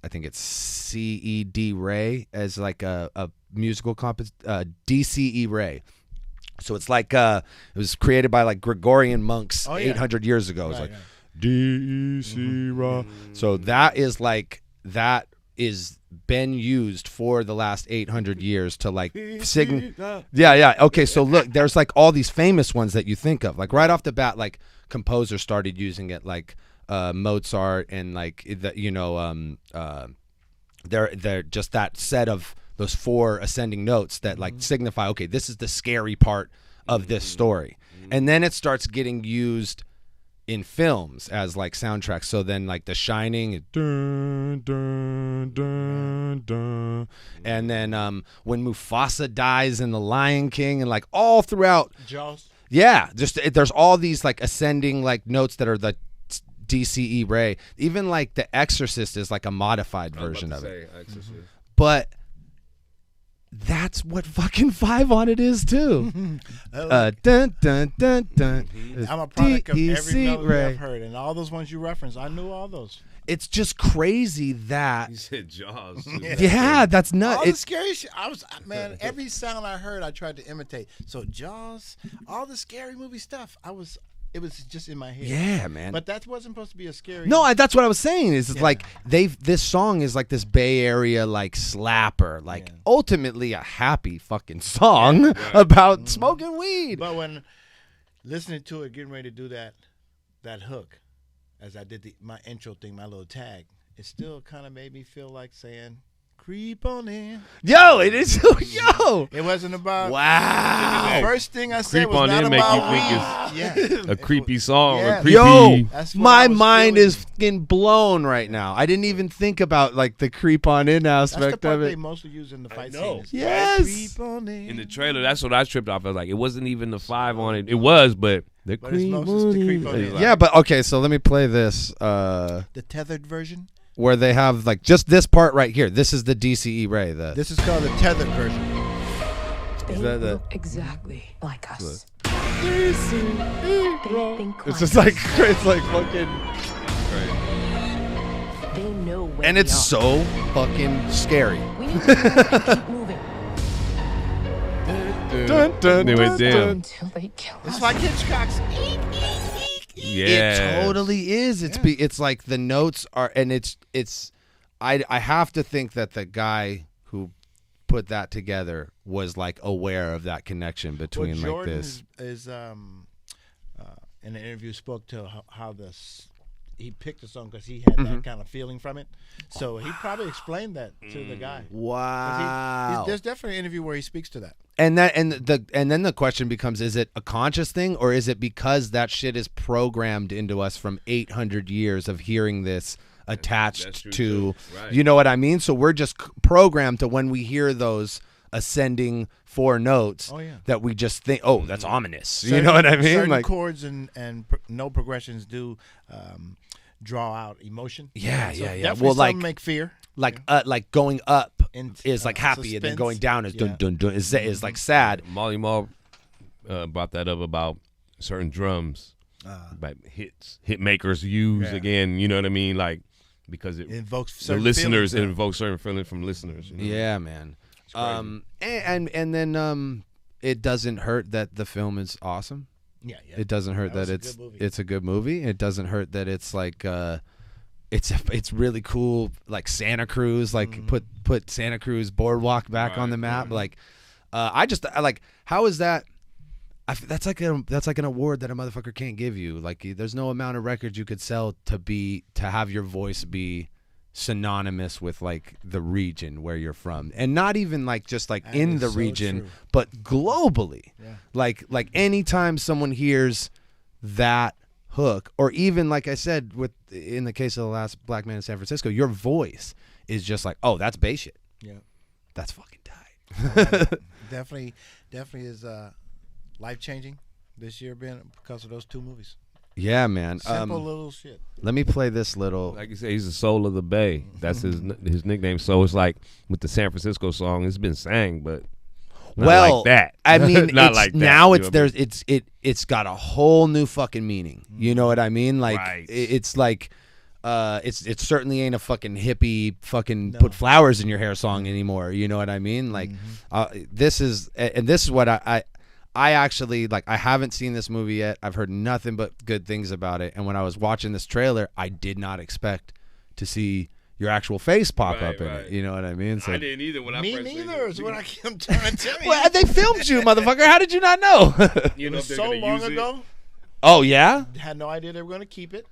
[SPEAKER 4] think it's C.E.D. Ray as like a musical DCE Ray? So it's like it was created by like Gregorian monks 800 years ago. It's like D.C. Ra. So that is been used for the last 800 years to like signal. Yeah. Okay, so look, there's like all these famous ones that you think of. Like right off the bat, like composers started using it, like Mozart, and like they're just that set of those 4 ascending notes that like signify, okay, this is the scary part of this story. And then it starts getting used in films as like soundtracks. So then like The Shining, dun, dun, dun, dun. And then when Mufasa dies in The Lion King, and like all throughout
[SPEAKER 3] Jaws.
[SPEAKER 4] Yeah, just there's all these like ascending like notes that are the DCE Ray. Even like The Exorcist is like a modified version of it. But that's what fucking 5 on it is too. Dun dun dun dun.
[SPEAKER 3] I'm a product of every melody I've heard, and all those ones you referenced, I knew all those.
[SPEAKER 4] It's just crazy that
[SPEAKER 5] you said Jaws.
[SPEAKER 4] Yeah, that's nuts.
[SPEAKER 3] All the scary shit. Every sound I heard, I tried to imitate. So Jaws, all the scary movie stuff, it was just in my head.
[SPEAKER 4] Yeah, man.
[SPEAKER 3] But that wasn't supposed to be a scary.
[SPEAKER 4] No, that's what I was saying. Is like this song is like this Bay Area like slapper, like ultimately a happy fucking song about smoking weed.
[SPEAKER 3] But when listening to it, getting ready to do that hook, as I did my intro thing, my little tag, it still kind of made me feel like saying, "Creep on in."
[SPEAKER 4] Yo, it is. Yo,
[SPEAKER 3] it wasn't about.
[SPEAKER 4] Wow.
[SPEAKER 3] The first thing I said
[SPEAKER 5] Creep
[SPEAKER 3] was
[SPEAKER 5] on
[SPEAKER 3] not
[SPEAKER 5] in make
[SPEAKER 3] about
[SPEAKER 5] you think it's a creepy song.
[SPEAKER 3] Yeah.
[SPEAKER 5] A creepy.
[SPEAKER 4] Yo,
[SPEAKER 3] That's what
[SPEAKER 4] my
[SPEAKER 3] I was
[SPEAKER 4] mind
[SPEAKER 3] feeling.
[SPEAKER 4] is fucking blown right now. I didn't even think about like the creep on in
[SPEAKER 3] That's the
[SPEAKER 4] aspect
[SPEAKER 3] part
[SPEAKER 4] of
[SPEAKER 3] they
[SPEAKER 4] it.
[SPEAKER 3] mostly use in the fight
[SPEAKER 5] know.
[SPEAKER 3] scenes.
[SPEAKER 4] Yes.
[SPEAKER 3] Creep on in.
[SPEAKER 5] In the trailer, that's what I tripped off. I was like, it wasn't even the 5 on it. It was, but the
[SPEAKER 3] But it's
[SPEAKER 5] creep
[SPEAKER 3] mostly the creep on
[SPEAKER 5] on
[SPEAKER 3] in.
[SPEAKER 5] it.
[SPEAKER 4] Yeah, but okay, so let me play this.
[SPEAKER 3] The tethered version.
[SPEAKER 4] Where they have like just this part right here. This is the DCE Ray.
[SPEAKER 3] This is called the tethered version.
[SPEAKER 6] They
[SPEAKER 4] that the-
[SPEAKER 6] look exactly like us.
[SPEAKER 4] It's
[SPEAKER 6] They think
[SPEAKER 4] just
[SPEAKER 6] like
[SPEAKER 4] like it's like fucking,
[SPEAKER 6] us. They know where
[SPEAKER 4] and
[SPEAKER 6] we
[SPEAKER 4] it's
[SPEAKER 6] are.
[SPEAKER 4] so fucking scary.
[SPEAKER 6] We need to move and keep moving
[SPEAKER 4] Dun, dun,
[SPEAKER 5] They went
[SPEAKER 4] dun,
[SPEAKER 5] down.
[SPEAKER 4] dun.
[SPEAKER 6] until they kill us.
[SPEAKER 3] It's like Hitchcock's.
[SPEAKER 5] Yeah.
[SPEAKER 4] It totally is. It's like the notes are, and it's. I have to think that the guy who put that together was like aware of that connection between like
[SPEAKER 3] Jordan
[SPEAKER 4] this.
[SPEAKER 3] is in an interview spoke to how he picked the song because he had that kind of feeling from it. So he probably explained that to the guy. 'Cause
[SPEAKER 4] Wow.
[SPEAKER 3] there's definitely an interview where he speaks to that.
[SPEAKER 4] And then the question becomes: is it a conscious thing, or is it because that shit is programmed into us from 800 years of hearing this
[SPEAKER 5] That's
[SPEAKER 4] attached
[SPEAKER 5] true,
[SPEAKER 4] to,
[SPEAKER 5] too. Right.
[SPEAKER 4] you know what I mean? So we're just programmed to, when we hear those ascending 4 notes
[SPEAKER 3] Oh, yeah.
[SPEAKER 4] that we just think, oh, that's ominous. You
[SPEAKER 3] Certain-
[SPEAKER 4] know what I mean?
[SPEAKER 3] Certain
[SPEAKER 4] Like,
[SPEAKER 3] chords and no progressions do draw out emotion.
[SPEAKER 4] Yeah,
[SPEAKER 3] So
[SPEAKER 4] yeah, yeah.
[SPEAKER 3] definitely
[SPEAKER 4] Well,
[SPEAKER 3] some
[SPEAKER 4] like-
[SPEAKER 3] make fear.
[SPEAKER 4] like going up
[SPEAKER 3] In-
[SPEAKER 4] is like happy, and then
[SPEAKER 3] suspense.
[SPEAKER 4] going down is dun
[SPEAKER 3] Yeah.
[SPEAKER 4] dun dun is like sad.
[SPEAKER 5] Molly Mall brought that up about certain drums, like hit makers use
[SPEAKER 3] Yeah.
[SPEAKER 5] again. You know what I mean? Like because it
[SPEAKER 3] Invokes
[SPEAKER 5] the
[SPEAKER 3] certain
[SPEAKER 5] listeners, it
[SPEAKER 3] feelings.
[SPEAKER 5] invokes certain feelings from listeners. You know?
[SPEAKER 4] Yeah, man.
[SPEAKER 5] crazy.
[SPEAKER 4] And then it doesn't hurt that the film is awesome.
[SPEAKER 3] Yeah, yeah.
[SPEAKER 4] It doesn't hurt
[SPEAKER 3] That
[SPEAKER 4] that
[SPEAKER 3] was a good movie.
[SPEAKER 4] it's a good movie. It doesn't hurt that it's like it's really cool. Like Santa Cruz, like
[SPEAKER 3] Mm-hmm.
[SPEAKER 4] put Santa Cruz Boardwalk back on the map. Like I like, how is that? That's like an award that a motherfucker can't give you. Like there's no amount of records you could sell to have your voice be synonymous with like the region where you're from, and not even like just like
[SPEAKER 3] That
[SPEAKER 4] in
[SPEAKER 3] is
[SPEAKER 4] the
[SPEAKER 3] so
[SPEAKER 4] region,
[SPEAKER 3] true.
[SPEAKER 4] but globally.
[SPEAKER 3] Yeah.
[SPEAKER 4] Like anytime someone hears that hook, or even like I said in the case of The Last Black Man in San Francisco, your voice is just like, oh, that's bass shit.
[SPEAKER 3] Yeah.
[SPEAKER 4] That's fucking tight.
[SPEAKER 3] Definitely is life changing this year, been because of those 2 movies.
[SPEAKER 4] Yeah, man.
[SPEAKER 3] Simple little shit.
[SPEAKER 4] Let me play this little.
[SPEAKER 5] Like you said, he's the soul of the Bay. That's his nickname. So it's like with the San Francisco song, it's been sang, but not
[SPEAKER 4] Well,
[SPEAKER 5] like that.
[SPEAKER 4] I mean,
[SPEAKER 5] not
[SPEAKER 4] it's,
[SPEAKER 5] like that.
[SPEAKER 4] now
[SPEAKER 5] you
[SPEAKER 4] it's
[SPEAKER 5] know what I
[SPEAKER 4] there's it's got a whole new fucking meaning. You know what I mean? Like
[SPEAKER 5] Right.
[SPEAKER 4] it's like it certainly ain't a fucking hippie fucking put flowers in your hair song anymore. You know what I mean? Like this is what I actually like. I haven't seen this movie yet. I've heard nothing but good things about it. And when I was watching this trailer, I did not expect to see your actual face pop
[SPEAKER 5] Right,
[SPEAKER 4] up in
[SPEAKER 5] right.
[SPEAKER 4] it. You know what I mean? So,
[SPEAKER 5] I didn't either when I
[SPEAKER 3] Me
[SPEAKER 5] first seen
[SPEAKER 3] neither
[SPEAKER 5] it.
[SPEAKER 3] is what I'm trying to tell you.
[SPEAKER 4] well, they filmed you, motherfucker. How did you not know?
[SPEAKER 5] You
[SPEAKER 3] It
[SPEAKER 5] know
[SPEAKER 3] was
[SPEAKER 5] if they're
[SPEAKER 3] so
[SPEAKER 5] gonna
[SPEAKER 3] long
[SPEAKER 5] use it.
[SPEAKER 3] ago.
[SPEAKER 4] Oh yeah.
[SPEAKER 3] Had no idea they were going to keep it.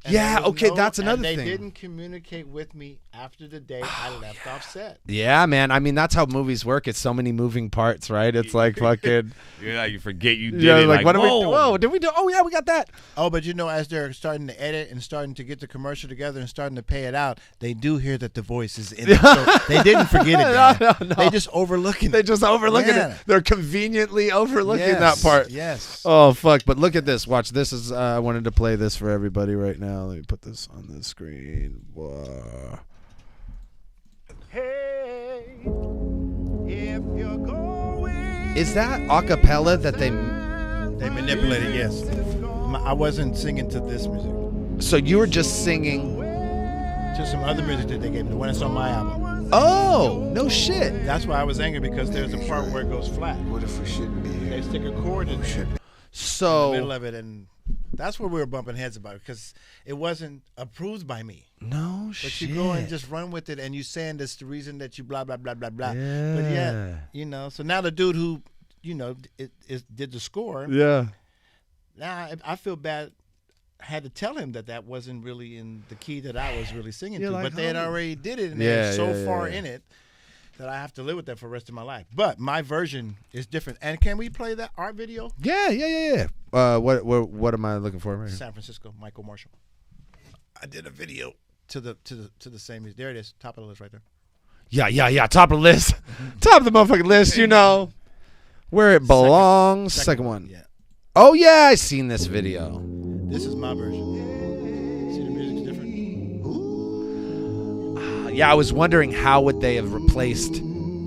[SPEAKER 3] And
[SPEAKER 4] Yeah,
[SPEAKER 3] there was
[SPEAKER 4] okay, that's another
[SPEAKER 3] and
[SPEAKER 4] thing.
[SPEAKER 3] They didn't communicate with me after the day I left off set.
[SPEAKER 4] Yeah, man. I mean, that's how movies work. It's so many moving parts, right? It's like fucking.
[SPEAKER 5] Yeah, you forget you did
[SPEAKER 4] Yeah,
[SPEAKER 5] it.
[SPEAKER 4] like what do we?
[SPEAKER 5] whoa.
[SPEAKER 4] Whoa, did we do? Oh yeah, we got that.
[SPEAKER 3] Oh, but as they're starting to edit and starting to get the commercial together and starting to pay it out, they do hear that the voice is in it. So they didn't forget it. Dan.
[SPEAKER 4] No.
[SPEAKER 3] They just overlooking
[SPEAKER 4] They
[SPEAKER 3] it.
[SPEAKER 4] just overlooking
[SPEAKER 3] Yeah.
[SPEAKER 4] it. They're conveniently overlooking
[SPEAKER 3] Yes,
[SPEAKER 4] that part.
[SPEAKER 3] Yes.
[SPEAKER 4] Oh fuck! But look at this. Watch this. Is I wanted to play this for everybody right now. Let me put this on the screen. Whoa.
[SPEAKER 3] Hey, if you're going.
[SPEAKER 4] Is that a cappella that they?
[SPEAKER 3] They manipulated, yes. I wasn't singing to this music.
[SPEAKER 4] So you were just singing?
[SPEAKER 3] To some other music that they gave me, the one that's on my album.
[SPEAKER 4] Oh no shit!
[SPEAKER 3] That's why I was angry, because there's a part where it goes flat.
[SPEAKER 2] What if we shouldn't be
[SPEAKER 3] They
[SPEAKER 2] here?
[SPEAKER 3] stick a chord in the middle
[SPEAKER 4] So
[SPEAKER 3] of it, and that's where we were bumping heads about it, because it wasn't approved by me.
[SPEAKER 4] no
[SPEAKER 3] But
[SPEAKER 4] shit.
[SPEAKER 3] you go and just run with it, and you saying that's the reason that you blah blah blah blah blah. But
[SPEAKER 4] Yeah.
[SPEAKER 3] yet, so now the dude who, did the score.
[SPEAKER 4] Yeah.
[SPEAKER 3] Now I feel bad. I had to tell him that wasn't really in the key that I was really singing
[SPEAKER 4] You're
[SPEAKER 3] to,
[SPEAKER 4] like,
[SPEAKER 3] but they had
[SPEAKER 4] "Homie."
[SPEAKER 3] already did it, and
[SPEAKER 4] Yeah,
[SPEAKER 3] they're so
[SPEAKER 4] yeah,
[SPEAKER 3] far
[SPEAKER 4] yeah.
[SPEAKER 3] in it that I have to live with that for the rest of my life. But my version is different. And can we play that art video?
[SPEAKER 4] Yeah. What am I looking for right here?
[SPEAKER 3] San Francisco, Michael Marshall. I did a video to the same music. There it is, top of the list right there.
[SPEAKER 4] Yeah. Top of the list. Top of the motherfucking list, you know. Where it belongs. Second one.
[SPEAKER 3] Yeah.
[SPEAKER 4] Oh, yeah, I seen this video.
[SPEAKER 3] This is my version. See, the music's different.
[SPEAKER 4] Yeah, I was wondering how would they have replaced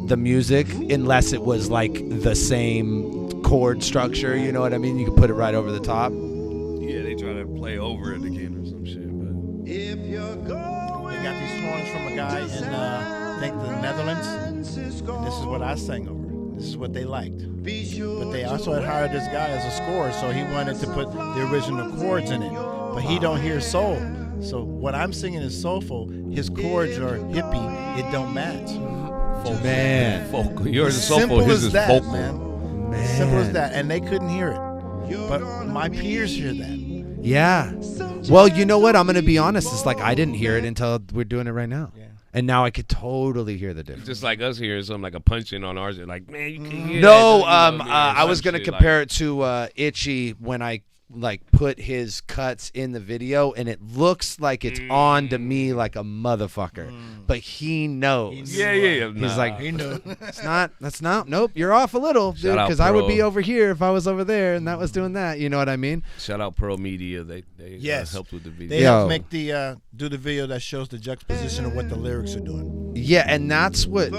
[SPEAKER 4] the music unless it was like the same chord structure, you know what I mean? You could put it right over the top.
[SPEAKER 5] Yeah, they try to play over it again or some shit. But
[SPEAKER 3] They got these horns from a guy in, I think, the Netherlands. And this is what I sang over. This is what they liked. But they also had hired this guy as a scorer, so he wanted to put the original chords in it. But he don't hear soul. So what I'm singing is soulful. His chords are hippie. It don't match.
[SPEAKER 4] Man.
[SPEAKER 5] vocal. Yours is soulful.
[SPEAKER 3] Simple
[SPEAKER 5] His
[SPEAKER 3] as
[SPEAKER 5] is
[SPEAKER 3] that,
[SPEAKER 5] vocal.
[SPEAKER 3] man. Simple as that. And they couldn't hear it. But my peers hear that.
[SPEAKER 4] Yeah. Well, you know what? I'm going to be honest. It's like I didn't hear it until we're doing it right now.
[SPEAKER 3] Yeah.
[SPEAKER 4] And now I could totally hear the difference.
[SPEAKER 5] Just like us hearing something like a punch-in on ours. Like, man, you can hear
[SPEAKER 4] No,
[SPEAKER 5] that. You know what I mean? Or
[SPEAKER 4] I was
[SPEAKER 5] some
[SPEAKER 4] going to
[SPEAKER 5] shit
[SPEAKER 4] compare it to Itchy when I like put his cuts in the video, and it looks like it's on to me like a motherfucker, but he knows.
[SPEAKER 5] Yeah.
[SPEAKER 4] He's like,
[SPEAKER 3] He knew.
[SPEAKER 4] that's not. Nope, you're off a little, dude.
[SPEAKER 5] Shout out
[SPEAKER 4] Because I would be
[SPEAKER 5] Pearl.
[SPEAKER 4] over here if I was over there, and that was doing that. You know what I mean?
[SPEAKER 5] Shout out Pearl Media. They
[SPEAKER 3] Yes.
[SPEAKER 5] helped with the video.
[SPEAKER 3] They
[SPEAKER 4] Yo.
[SPEAKER 3] helped make the do the video that shows the juxtaposition of what the lyrics are doing.
[SPEAKER 4] Yeah, and that's what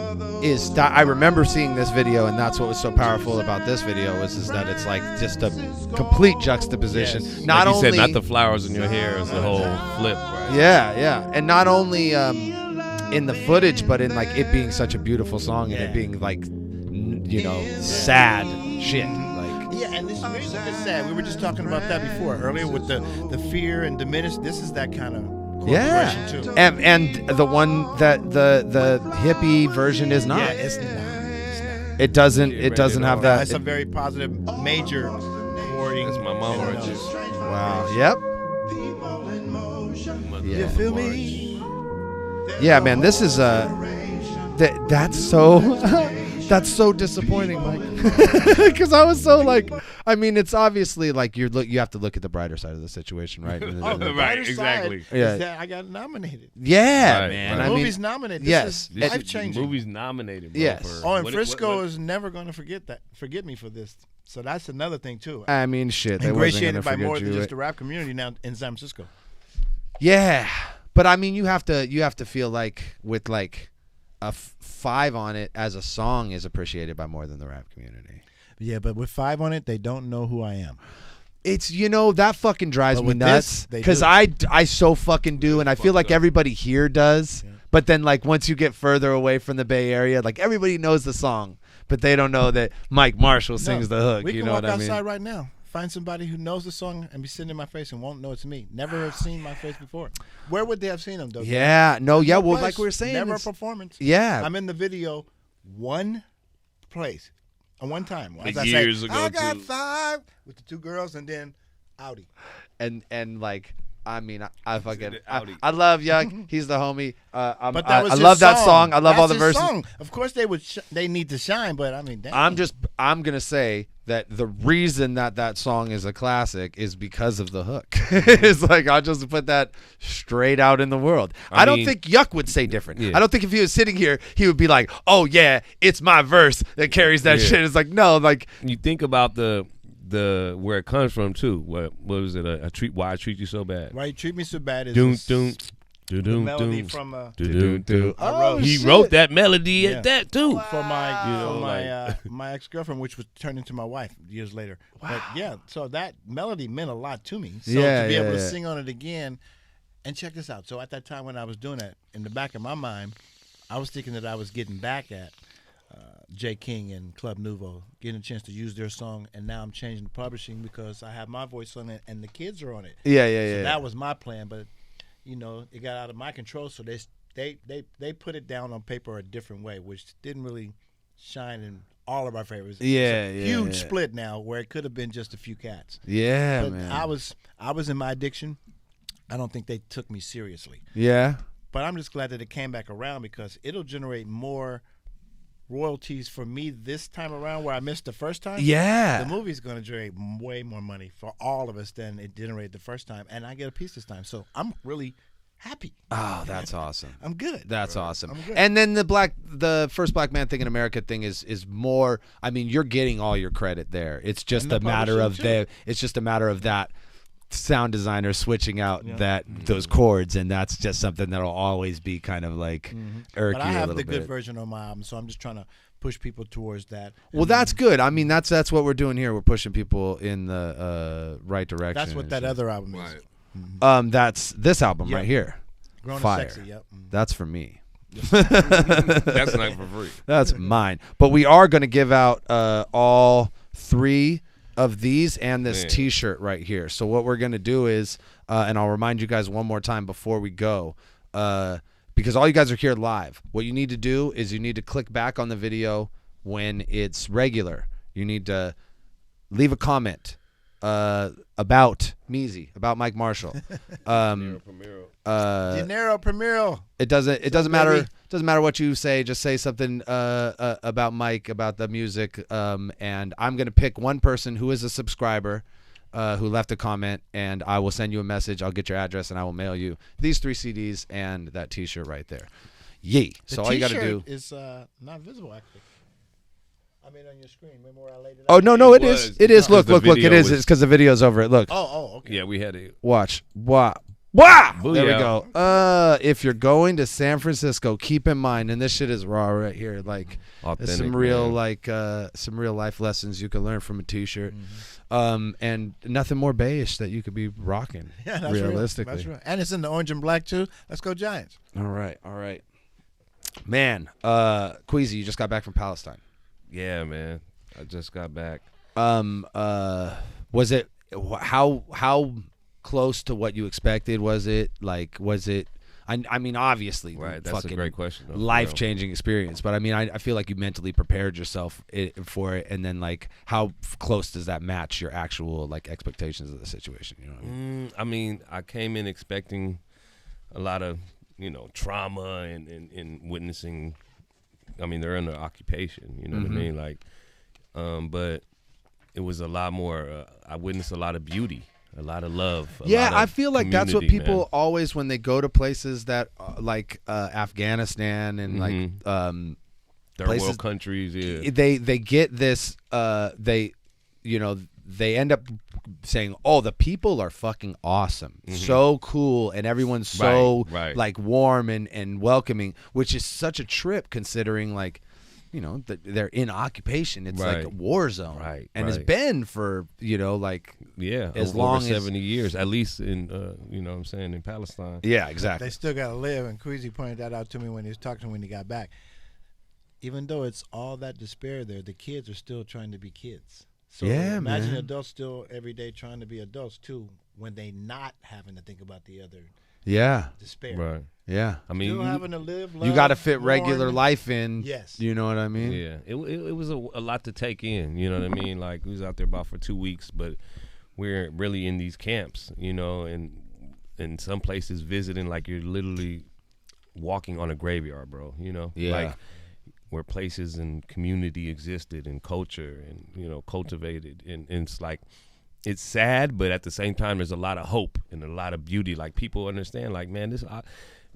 [SPEAKER 4] is. I remember seeing this video, and that's what was so powerful about this video is that it's like just a complete juxtaposition.
[SPEAKER 3] Yes.
[SPEAKER 4] Not
[SPEAKER 5] like you
[SPEAKER 4] only
[SPEAKER 5] said, not the flowers in your hair is the whole flip, right?
[SPEAKER 4] Yeah, and not only in the footage, but in like it being such a beautiful song and it being like, sad shit. Like,
[SPEAKER 3] Yeah, and this music is sad. We were just talking about that before earlier with the fear and diminish. This is that kind of corporation too.
[SPEAKER 4] and the one that the hippie version is not.
[SPEAKER 3] Yeah, it's not.
[SPEAKER 4] It doesn't have that.
[SPEAKER 3] It's a very positive major chording.
[SPEAKER 5] That's my mama right there.
[SPEAKER 4] Wow. Yep.
[SPEAKER 3] You
[SPEAKER 4] Yeah.
[SPEAKER 3] feel me?
[SPEAKER 4] Yeah, man. This is that's so that's so disappointing, Mike. Because I was so like, I mean, it's obviously like you have to look at the brighter side of the situation, right?
[SPEAKER 3] Oh, the
[SPEAKER 5] Right,
[SPEAKER 3] brighter
[SPEAKER 5] exactly.
[SPEAKER 3] side
[SPEAKER 4] Yeah.
[SPEAKER 3] is that I got nominated.
[SPEAKER 4] Yeah,
[SPEAKER 5] Right,
[SPEAKER 4] man.
[SPEAKER 5] right.
[SPEAKER 4] I
[SPEAKER 3] The
[SPEAKER 4] mean,
[SPEAKER 3] movie's nominated.
[SPEAKER 4] yes.
[SPEAKER 3] This is life-changing.
[SPEAKER 5] Movies nominated, bro.
[SPEAKER 4] Yes.
[SPEAKER 3] Oh, and
[SPEAKER 5] what-
[SPEAKER 3] Frisco
[SPEAKER 5] what-
[SPEAKER 3] is never going to forget me for this. So that's another thing too.
[SPEAKER 4] I mean, shit. They wasn't
[SPEAKER 3] Ingratiated
[SPEAKER 4] gonna
[SPEAKER 3] by
[SPEAKER 4] forget
[SPEAKER 3] more than
[SPEAKER 4] you.
[SPEAKER 3] just the rap community now in San Francisco.
[SPEAKER 4] Yeah, but I mean, you have to feel like with like a 5 on it as a song is appreciated by more than the rap community.
[SPEAKER 3] Yeah, but with 5 on it, they don't know who I am.
[SPEAKER 4] It's that fucking drives
[SPEAKER 3] But
[SPEAKER 4] me
[SPEAKER 3] with
[SPEAKER 4] nuts
[SPEAKER 3] this, they
[SPEAKER 4] because
[SPEAKER 3] do.
[SPEAKER 4] I so fucking do, and I feel like
[SPEAKER 5] fucked up.
[SPEAKER 4] everybody here does. But then like once you get further away from the Bay Area, like everybody knows the song, but they don't know that Mike Marshall sings the hook.
[SPEAKER 3] We
[SPEAKER 4] You
[SPEAKER 3] can
[SPEAKER 4] know
[SPEAKER 3] walk
[SPEAKER 4] what I mean?
[SPEAKER 3] outside right now, find somebody who knows the song, and be sitting in my face and won't know it's me. Never have seen my face before. Where would they have seen him though?
[SPEAKER 4] Yeah, no, yeah.
[SPEAKER 3] No
[SPEAKER 4] Well,
[SPEAKER 3] place.
[SPEAKER 4] like we were saying,
[SPEAKER 3] never a
[SPEAKER 4] it's-
[SPEAKER 3] performance.
[SPEAKER 4] yeah.
[SPEAKER 3] I'm in the video one place, one time. As I
[SPEAKER 5] years
[SPEAKER 3] say,
[SPEAKER 5] ago,
[SPEAKER 3] I got
[SPEAKER 5] too.
[SPEAKER 3] 5 with the 2 girls, and then Audi.
[SPEAKER 4] and like I mean I fucking
[SPEAKER 5] the Audi.
[SPEAKER 4] I love Yuck. He's the homie.
[SPEAKER 3] But
[SPEAKER 4] I
[SPEAKER 3] that was his
[SPEAKER 4] love that song. I love
[SPEAKER 3] That's
[SPEAKER 4] all the
[SPEAKER 3] his
[SPEAKER 4] verses.
[SPEAKER 3] Song. Of course, they need to shine, but I mean, damn.
[SPEAKER 4] I'm gonna say that the reason that song is a classic is because of the hook. It's like I'll just put that straight out in the world. I don't
[SPEAKER 5] mean-
[SPEAKER 4] think Yuck would say different.
[SPEAKER 5] Yeah.
[SPEAKER 4] I don't think if he was sitting here, he would be like, "Oh yeah, it's my verse that carries that
[SPEAKER 5] Yeah.
[SPEAKER 4] shit." It's like no, like
[SPEAKER 5] You think about the where it comes from too. What was it? A treat? Why I treat you so bad?
[SPEAKER 3] Why you treat me so bad is
[SPEAKER 5] Doom
[SPEAKER 3] this-
[SPEAKER 5] doom.
[SPEAKER 3] the melody from
[SPEAKER 4] Oh,
[SPEAKER 3] wrote.
[SPEAKER 5] He
[SPEAKER 4] shit.
[SPEAKER 5] wrote that melody
[SPEAKER 3] Yeah.
[SPEAKER 5] at that too.
[SPEAKER 3] for my
[SPEAKER 5] You know,
[SPEAKER 3] for my
[SPEAKER 5] like-
[SPEAKER 3] my ex-girlfriend, which was turned into my wife years later. But yeah, so that melody meant a lot to me. So
[SPEAKER 4] Yeah,
[SPEAKER 3] to be
[SPEAKER 4] yeah,
[SPEAKER 3] able to
[SPEAKER 4] yeah.
[SPEAKER 3] sing on it again, and check this out. So at that time when I was doing that, in the back of my mind, I was thinking that I was getting back at J. King and Club Nouveau, getting a chance to use their song, and now I'm changing the publishing because I have my voice on it and the kids are on it.
[SPEAKER 4] yeah.
[SPEAKER 3] So that was my plan, but it got out of my control. So they put it down on paper a different way, which didn't really shine in all of our favors.
[SPEAKER 4] Yeah,
[SPEAKER 3] It's a
[SPEAKER 4] yeah,
[SPEAKER 3] huge
[SPEAKER 4] yeah.
[SPEAKER 3] split now where it could have been just a few cats.
[SPEAKER 4] Yeah,
[SPEAKER 3] But
[SPEAKER 4] man.
[SPEAKER 3] I was in my addiction. I don't think they took me seriously,
[SPEAKER 4] yeah.
[SPEAKER 3] but I'm just glad that it came back around because it'll generate more royalties for me this time around where I missed the first time.
[SPEAKER 4] Yeah.
[SPEAKER 3] The movie's going to generate way more money for all of us than it generated the first time, and I get a piece this time. So I'm really happy.
[SPEAKER 4] Oh, that's awesome.
[SPEAKER 3] I'm good.
[SPEAKER 4] That's awesome.
[SPEAKER 3] I'm good.
[SPEAKER 4] And then the first black man thing in America thing is more. I mean, you're getting all your credit there. It's just
[SPEAKER 3] And the
[SPEAKER 4] a matter of
[SPEAKER 3] publishing, too.
[SPEAKER 4] it's just a matter of that sound designer switching out those chords, and that's just something that'll always be kind of like irky
[SPEAKER 3] But I
[SPEAKER 4] a
[SPEAKER 3] have
[SPEAKER 4] little
[SPEAKER 3] the good
[SPEAKER 4] bit.
[SPEAKER 3] version on my album, so I'm just trying to push people towards that.
[SPEAKER 4] Well, that's good. I mean, that's what we're doing here. We're pushing people in the right direction.
[SPEAKER 3] That's what that other album is.
[SPEAKER 4] That's this album
[SPEAKER 3] Yep.
[SPEAKER 4] right here.
[SPEAKER 3] Grown
[SPEAKER 4] Fire.
[SPEAKER 3] and sexy. Yep.
[SPEAKER 4] That's for me.
[SPEAKER 5] That's not for free.
[SPEAKER 4] That's mine. But we are going to give out all 3 of these and this
[SPEAKER 5] Man.
[SPEAKER 4] T-shirt right here. So what we're going to do is, and I'll remind you guys one more time before we go, because all you guys are here live. What you need to do is you need to click back on the video when it's regular. You need to leave a comment about Measy, about Mike Marshall.
[SPEAKER 3] Dinero Primero.
[SPEAKER 4] It doesn't matter.
[SPEAKER 3] baby.
[SPEAKER 4] Doesn't matter what you say. Just say something about Mike, about the music, and I'm gonna pick one person who is a subscriber who left a comment, and I will send you a message. I'll get your address, and I will mail you these 3 CDs and that T-shirt right there. Yee. So all you got to do
[SPEAKER 3] is not visible actually. I mean on your screen. Remember where I laid it
[SPEAKER 4] Oh
[SPEAKER 3] out?
[SPEAKER 4] no, it
[SPEAKER 5] was.
[SPEAKER 4] is. It is. Look,
[SPEAKER 5] The
[SPEAKER 4] look. It
[SPEAKER 5] video
[SPEAKER 4] is.
[SPEAKER 5] was-
[SPEAKER 4] It's because the video's over it. Look.
[SPEAKER 3] Oh, okay.
[SPEAKER 5] Yeah, we had it.
[SPEAKER 4] Watch. Wow. Wow. There we
[SPEAKER 5] Booyah.
[SPEAKER 4] go. If you're going to San Francisco, keep in mind, and this shit is raw right here. Like, there's
[SPEAKER 5] Authentic,
[SPEAKER 4] some real,
[SPEAKER 5] man.
[SPEAKER 4] some real life lessons you can learn from a T-shirt, and nothing more beige that you could be rocking.
[SPEAKER 3] Yeah, that's
[SPEAKER 4] realistically.
[SPEAKER 3] Real. That's real. And it's in the orange and black too. Let's go Giants.
[SPEAKER 4] All right. Man, Queasy, you just got back from Palestine.
[SPEAKER 5] Yeah, man. I just got back.
[SPEAKER 4] Was it how close to what you expected? Was it? I mean, obviously,
[SPEAKER 5] Right, that's a
[SPEAKER 4] fucking
[SPEAKER 5] great question, though, for
[SPEAKER 4] life-changing experience. But I mean, I feel like you mentally prepared yourself for it, and then like, how close does that match your actual like expectations of the situation? You know what I mean?
[SPEAKER 5] I mean, I came in expecting a lot of, trauma and witnessing. I mean, they're under occupation. You know what I mean? Like, but it was a lot more. I witnessed a lot of beauty, a lot of love.
[SPEAKER 4] Yeah, I feel like that's what
[SPEAKER 5] community,
[SPEAKER 4] people
[SPEAKER 5] man.
[SPEAKER 4] always, when they go to places that like Afghanistan and like
[SPEAKER 5] Third
[SPEAKER 4] places-
[SPEAKER 5] world countries. Yeah,
[SPEAKER 4] they get this they end up saying, oh, the people are fucking awesome, so cool, and everyone's so
[SPEAKER 5] Right.
[SPEAKER 4] like warm and welcoming, which is such a trip considering like they're in occupation. It's like a
[SPEAKER 5] Right.
[SPEAKER 4] war zone,
[SPEAKER 5] Right,
[SPEAKER 4] and it's
[SPEAKER 5] right.
[SPEAKER 4] been for like
[SPEAKER 5] yeah.
[SPEAKER 4] as
[SPEAKER 5] over
[SPEAKER 4] long as
[SPEAKER 5] 70 years, at least in what I'm saying, in Palestine.
[SPEAKER 4] yeah, exactly.
[SPEAKER 3] They still got to live, and Queasy pointed that out to me when he was talking to me when he got back. Even though it's all that despair there, the kids are still trying to be kids. So
[SPEAKER 4] Yeah,
[SPEAKER 3] imagine
[SPEAKER 4] man.
[SPEAKER 3] adults still every day trying to be adults too, when they not having to think about the other
[SPEAKER 4] Yeah,
[SPEAKER 3] despair.
[SPEAKER 5] Right.
[SPEAKER 4] yeah.
[SPEAKER 5] I mean,
[SPEAKER 3] Still having to live.
[SPEAKER 4] You
[SPEAKER 3] love,
[SPEAKER 4] got to fit regular
[SPEAKER 3] mourn.
[SPEAKER 4] life in.
[SPEAKER 3] Yes.
[SPEAKER 4] You know what I mean?
[SPEAKER 5] yeah, it was a lot to take in. You know what I mean? Like, we was out there about for 2 weeks, but we're really in these camps, and in some places visiting, like you're literally walking on a graveyard, bro.
[SPEAKER 4] Yeah.
[SPEAKER 5] Like where places and community existed and culture and cultivated, and it's like, it's sad, but at the same time there's a lot of hope and a lot of beauty. Like, people understand, like, man, this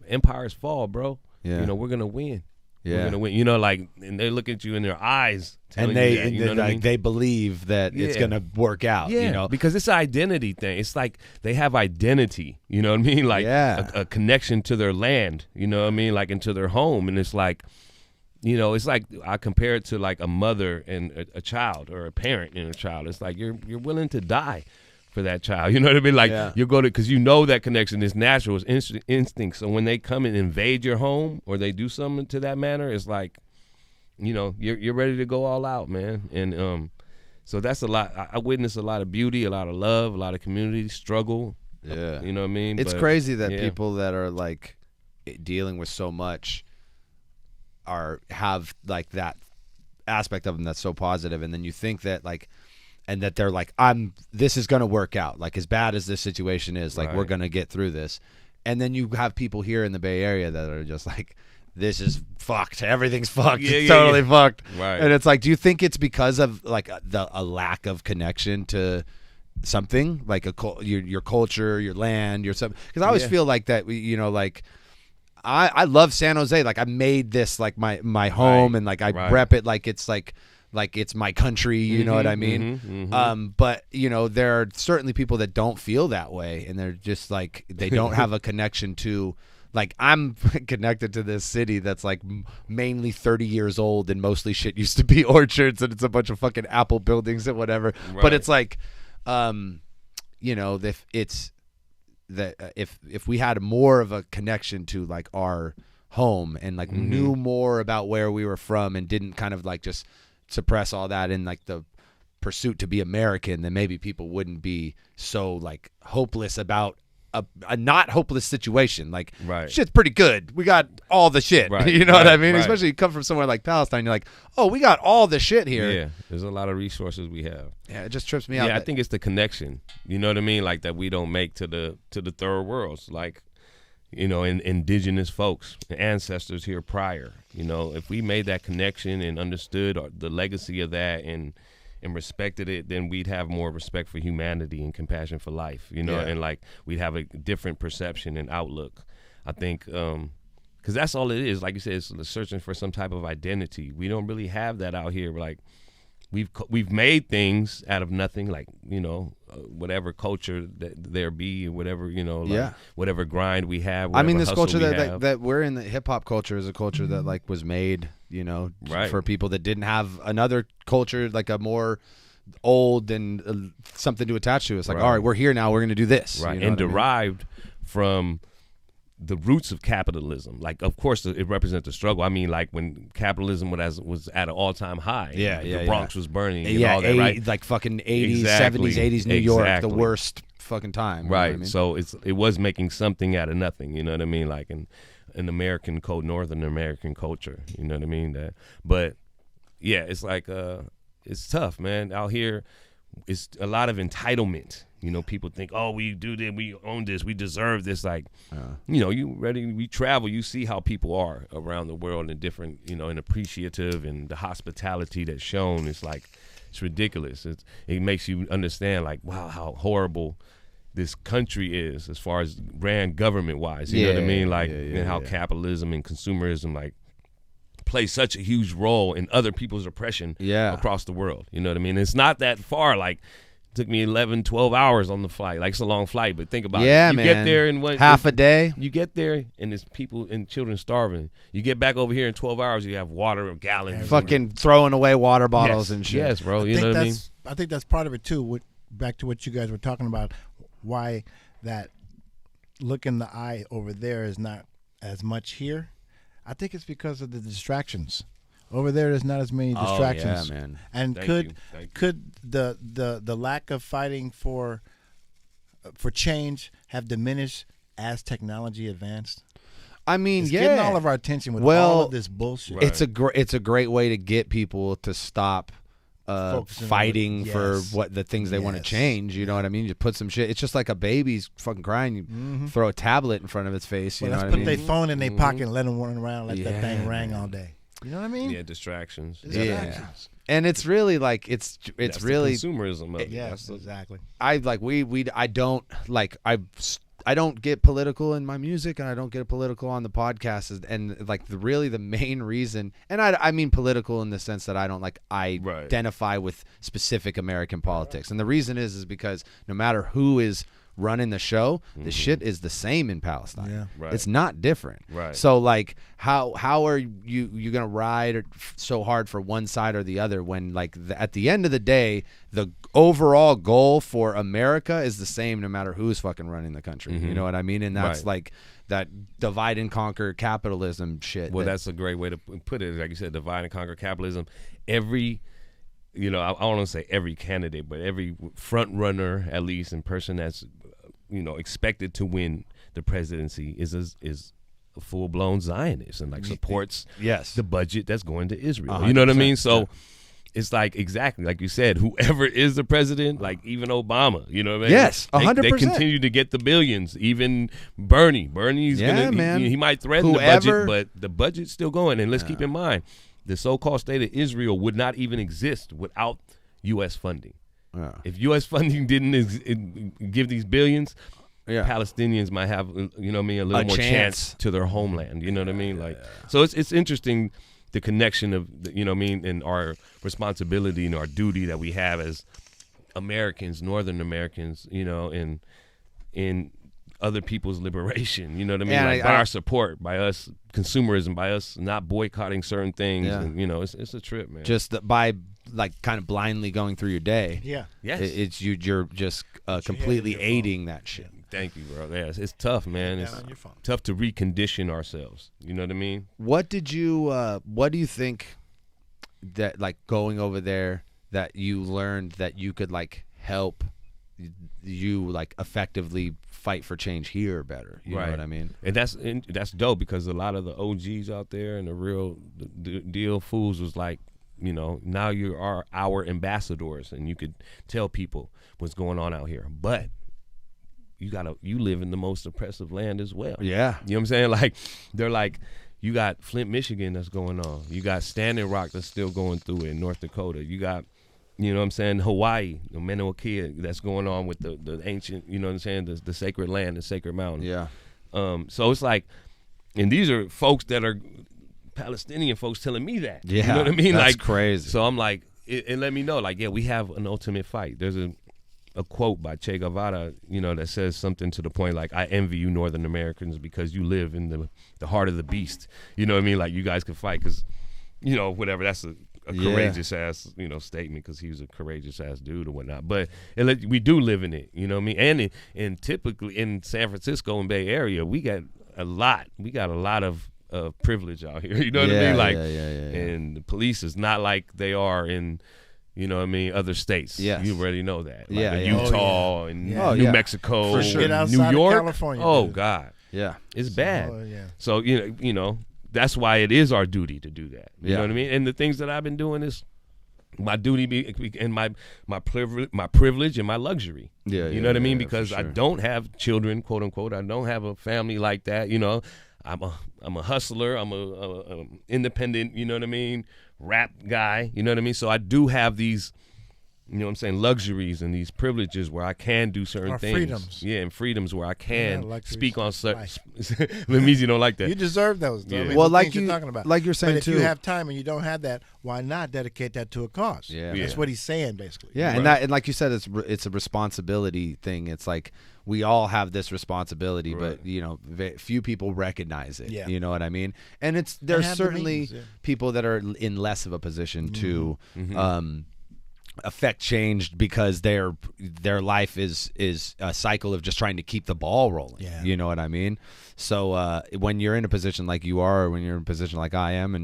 [SPEAKER 5] empires fall, bro.
[SPEAKER 4] Yeah.
[SPEAKER 5] We're gonna win.
[SPEAKER 4] Yeah.
[SPEAKER 5] We're gonna win. Like, and they look at you in their eyes, telling
[SPEAKER 4] And
[SPEAKER 5] you that, you know what I mean?
[SPEAKER 4] they believe that it's
[SPEAKER 5] Yeah.
[SPEAKER 4] gonna work out.
[SPEAKER 5] Yeah, because it's an identity thing. It's like they have identity, you know what I mean? Like a connection to their land, you know what I mean? Like, into their home. And it's like, it's like I compare it to like a mother and a child, or a parent and a child. It's like you're willing to die for that child. You know what I mean? Like, you'll go to, because that connection is natural, it's instinct. So when they come and invade your home, or they do something to that manner, it's like, you're ready to go all out, man. And so that's a lot. I witnessed a lot of beauty, a lot of love, a lot of community struggle.
[SPEAKER 4] Yeah.
[SPEAKER 5] You know what I mean?
[SPEAKER 4] It's
[SPEAKER 5] But,
[SPEAKER 4] crazy that
[SPEAKER 5] yeah.
[SPEAKER 4] people that are like dealing with so much have like that aspect of them that's so positive, and then you think that like, and that they're like, this is gonna work out. Like, as bad as this situation is, like, we're
[SPEAKER 5] Right.
[SPEAKER 4] gonna get through this. And then you have people here in the Bay Area that are just like, this is fucked. Everything's fucked.
[SPEAKER 5] Yeah,
[SPEAKER 4] It's
[SPEAKER 5] yeah,
[SPEAKER 4] totally
[SPEAKER 5] yeah.
[SPEAKER 4] fucked.
[SPEAKER 5] Right.
[SPEAKER 4] And it's like, do you think it's because of like a lack of connection to something, like your culture, your land, your something? Because I always
[SPEAKER 5] Yeah.
[SPEAKER 4] feel like that. Like, I love San Jose. Like, I made this like my home,
[SPEAKER 5] Right,
[SPEAKER 4] and like I
[SPEAKER 5] right.
[SPEAKER 4] rep it like it's my country. You know what I mean? But there are certainly people that don't feel that way, and they're just like, they don't have a connection to. Like, I'm connected to this city that's like mainly 30 years old, and mostly shit used to be orchards, and it's a bunch of fucking Apple buildings and whatever. But
[SPEAKER 5] Right.
[SPEAKER 4] it's like, if it's that if we had more of a connection to like our home, and like knew more about where we were from, and didn't kind of like just suppress all that in like the pursuit to be American, then maybe people wouldn't be so like hopeless about a not hopeless situation. Like,
[SPEAKER 5] Right.
[SPEAKER 4] shit's pretty good. We got all the shit.
[SPEAKER 5] Right,
[SPEAKER 4] You know what I
[SPEAKER 5] right,
[SPEAKER 4] mean?
[SPEAKER 5] right.
[SPEAKER 4] Especially you come from somewhere like Palestine, you're like, oh, we got all the shit here.
[SPEAKER 5] Yeah, there's a lot of resources we have.
[SPEAKER 4] Yeah, it just trips me out.
[SPEAKER 5] Yeah, I
[SPEAKER 4] that-
[SPEAKER 5] think it's the connection. You know what I mean? Like, that we don't make to the third worlds. Like, indigenous folks, ancestors here prior. If we made that connection and understood the legacy of that, and and respected it, then we'd have more respect for humanity and compassion for life, you know, and like we'd have a different perception and outlook. I think, because that's all it is. Like you said, it's searching for some type of identity. We don't really have that out here. Like we've made things out of nothing, like, you know, whatever culture that there be, whatever, you know, like whatever grind we have.
[SPEAKER 4] I mean, this culture that we're in, the hip hop culture is a culture that like was made, you know, for people that didn't have another culture, like a more old and something to attach to. It's like, all right, we're here now. We're going to do this.
[SPEAKER 5] Right.
[SPEAKER 4] You know
[SPEAKER 5] and derived from the roots of capitalism. Like, of course, it represents the struggle. I mean, like when capitalism was at an all-time high. The Bronx was burning. And all that, right?
[SPEAKER 4] Like fucking 80s, 70s, 80s New York, the worst fucking time.
[SPEAKER 5] Right.
[SPEAKER 4] You know what I mean?
[SPEAKER 5] So it was making something out of nothing. You know what I mean? Like in American Northern American culture. You know what I mean? But yeah, it's like it's tough, man. Out here, it's a lot of entitlement. You know, people think, oh, we do this, we own this, we deserve this. Like, you know, we travel, you see how people are around the world and different, you know, and appreciative, and the hospitality that's shown. It's like, it's ridiculous. It makes you understand, like, wow, how horrible this country is as far as brand government wise. You know what I mean? Like, and how capitalism and consumerism, like, play such a huge role in other people's oppression across the world. You know what I mean? It's not that far. Like, it took me 11, 12 hours on the flight. Like, it's a long flight, but think about it. You get there in
[SPEAKER 4] half a day.
[SPEAKER 5] You get there and there's people and children starving. You get back over here in 12 hours, you have water gallons.
[SPEAKER 4] Fucking throwing away water bottles and shit.
[SPEAKER 5] Yes, bro. You know what I mean?
[SPEAKER 3] I think that's part of it too. Back to what you guys were talking about, why that look in the eye over there is not as much here. I think it's because of the distractions. Over there's not as many distractions.
[SPEAKER 4] Oh, yeah, man.
[SPEAKER 3] And could the lack of fighting for change have diminished as technology advanced?
[SPEAKER 4] I mean,
[SPEAKER 3] it's getting all of our attention with all of this bullshit.
[SPEAKER 5] Right.
[SPEAKER 4] It's a great way to get people to stop fighting for what the things they want to change. You know what I mean? You put some shit. It's just like a baby's fucking crying. You throw a tablet in front of its face. You know what I mean?
[SPEAKER 3] Put their phone in their pocket and let them run around, let that thing ring all day. You know what I mean?
[SPEAKER 5] Yeah, distractions.
[SPEAKER 4] Yeah, and it's really like it's really
[SPEAKER 5] consumerism. Of
[SPEAKER 3] yes, exactly.
[SPEAKER 4] I don't get political in my music, and I don't get political on the podcast. And like the main reason, and I mean political in the sense that I don't identify with specific American politics. And the reason is because no matter who is running the show, the shit is the same in Palestine. Yeah.
[SPEAKER 5] Right.
[SPEAKER 4] It's not different.
[SPEAKER 5] Right.
[SPEAKER 4] So like how are you gonna ride so hard for one side or the other when like at the end of the day the overall goal for America is the same no matter who's fucking running the country. You know what I mean? And that's like that divide and conquer capitalism shit.
[SPEAKER 5] Well, that's a great way to put it. Like you said, divide and conquer capitalism. Every I don't want to say every candidate, but every front runner, at least, and person that's, expected to win the presidency is a full blown Zionist and like supports the budget that's going to Israel. You know what I mean? So it's like exactly like you said, whoever is the president, like even Obama, you know what I mean?
[SPEAKER 4] Yes, 100%.
[SPEAKER 5] They continue to get the billions. Even Bernie's he might threaten the budget, but the budget's still going. And let's keep in mind, the so-called state of Israel would not even exist without U.S. funding. If U.S. funding didn't give these billions, Palestinians might have, a little more chance to their homeland. You know what I mean? So it's interesting, the connection of, and our responsibility and our duty that we have as Americans, Northern Americans, in other people's liberation. You know what I mean? By our support, by us consumerism, by us not boycotting certain things. Yeah. And, it's a trip, man.
[SPEAKER 4] Just by kind of blindly going through your day.
[SPEAKER 3] Yeah.
[SPEAKER 5] Yes.
[SPEAKER 4] You're just completely aiding that shit.
[SPEAKER 5] Thank you, bro. Yeah, it's tough, man. It's tough to recondition ourselves. You know what I mean?
[SPEAKER 4] What do you think that going over there that you learned that you could help you effectively fight for change here better? You know what I mean?
[SPEAKER 5] And that's dope, because a lot of the OGs out there and the real deal fools was now you are our ambassadors and you could tell people what's going on out here. But you live in the most oppressive land as well.
[SPEAKER 4] Yeah.
[SPEAKER 5] You know what I'm saying? They're you got Flint, Michigan that's going on. You got Standing Rock that's still going through it in North Dakota. You got You know what I'm saying? Hawaii, the Mauna Kea that's going on with the ancient, you know what I'm saying, the sacred land, the sacred mountain.
[SPEAKER 4] Yeah.
[SPEAKER 5] So it's like, and these are folks that are Palestinian folks telling me that.
[SPEAKER 4] Yeah.
[SPEAKER 5] You know what I mean?
[SPEAKER 4] That's
[SPEAKER 5] like
[SPEAKER 4] crazy.
[SPEAKER 5] So I'm like, it let me know, like, yeah, we have an ultimate fight. There's a quote by Che Guevara, you know, that says something to the point like, I envy you Northern Americans because you live in the heart of the beast. You know what I mean? Like, you guys can fight because, you know, whatever. That's a courageous ass, you know, statement because he was a courageous ass dude or whatnot. But we do live in it, you know what I mean? And typically in San Francisco and Bay Area, we got a lot of privilege out here. You know what I mean? Like, and the police is not like they are in, you know what I mean, other states.
[SPEAKER 4] Yes.
[SPEAKER 5] You already know that. Like
[SPEAKER 4] Yeah.
[SPEAKER 5] Utah and New Mexico,
[SPEAKER 4] For sure.
[SPEAKER 5] and
[SPEAKER 3] Get outside
[SPEAKER 5] New York.
[SPEAKER 3] of California,
[SPEAKER 5] oh
[SPEAKER 3] dude.
[SPEAKER 5] God,
[SPEAKER 4] Yeah.
[SPEAKER 5] it's bad.
[SPEAKER 3] Oh, yeah.
[SPEAKER 5] So you know that's why it is our duty to do that. You
[SPEAKER 4] Yeah.
[SPEAKER 5] know what I mean? And the things that I've been doing is my duty and my privilege and my luxury.
[SPEAKER 4] Yeah,
[SPEAKER 5] you know what I mean?
[SPEAKER 4] yeah,
[SPEAKER 5] Because
[SPEAKER 4] for
[SPEAKER 5] I
[SPEAKER 4] sure.
[SPEAKER 5] don't have children, quote unquote. I don't have a family like that. You know, I'm a hustler. I'm a independent. You know what I mean? Rap guy. You know what I mean? So I do have these, you know what I'm saying, luxuries and these privileges where I can do certain
[SPEAKER 3] Or
[SPEAKER 5] things.
[SPEAKER 3] freedoms.
[SPEAKER 5] Yeah, and freedoms where I can
[SPEAKER 3] luxuries.
[SPEAKER 5] speak on certain.
[SPEAKER 3] Right.
[SPEAKER 5] Lemisi don't like that.
[SPEAKER 3] You deserve those. Though.
[SPEAKER 5] Yeah.
[SPEAKER 3] I mean,
[SPEAKER 4] Well,
[SPEAKER 3] the
[SPEAKER 4] like
[SPEAKER 3] things you're
[SPEAKER 4] you-
[SPEAKER 3] talking about.
[SPEAKER 4] like you're saying,
[SPEAKER 3] but if
[SPEAKER 4] too-
[SPEAKER 3] you have time and you don't have that, why not dedicate that to a cause?
[SPEAKER 4] Yeah.
[SPEAKER 3] That's
[SPEAKER 5] Yeah.
[SPEAKER 3] what he's saying, basically.
[SPEAKER 4] Yeah,
[SPEAKER 5] Right.
[SPEAKER 4] and like you said, it's a responsibility thing. It's like we all have this responsibility,
[SPEAKER 5] Right.
[SPEAKER 4] but you know, few people recognize it.
[SPEAKER 3] Yeah.
[SPEAKER 4] You know what I mean? And there's
[SPEAKER 3] have the
[SPEAKER 4] certainly
[SPEAKER 3] means, yeah.
[SPEAKER 4] people that are in less of a position to
[SPEAKER 5] Mm-hmm.
[SPEAKER 4] affect change because their life is a cycle of just trying to keep the ball rolling.
[SPEAKER 3] Yeah.
[SPEAKER 4] You know what I mean? So when you're in a position like you are, or when you're in a position like I am,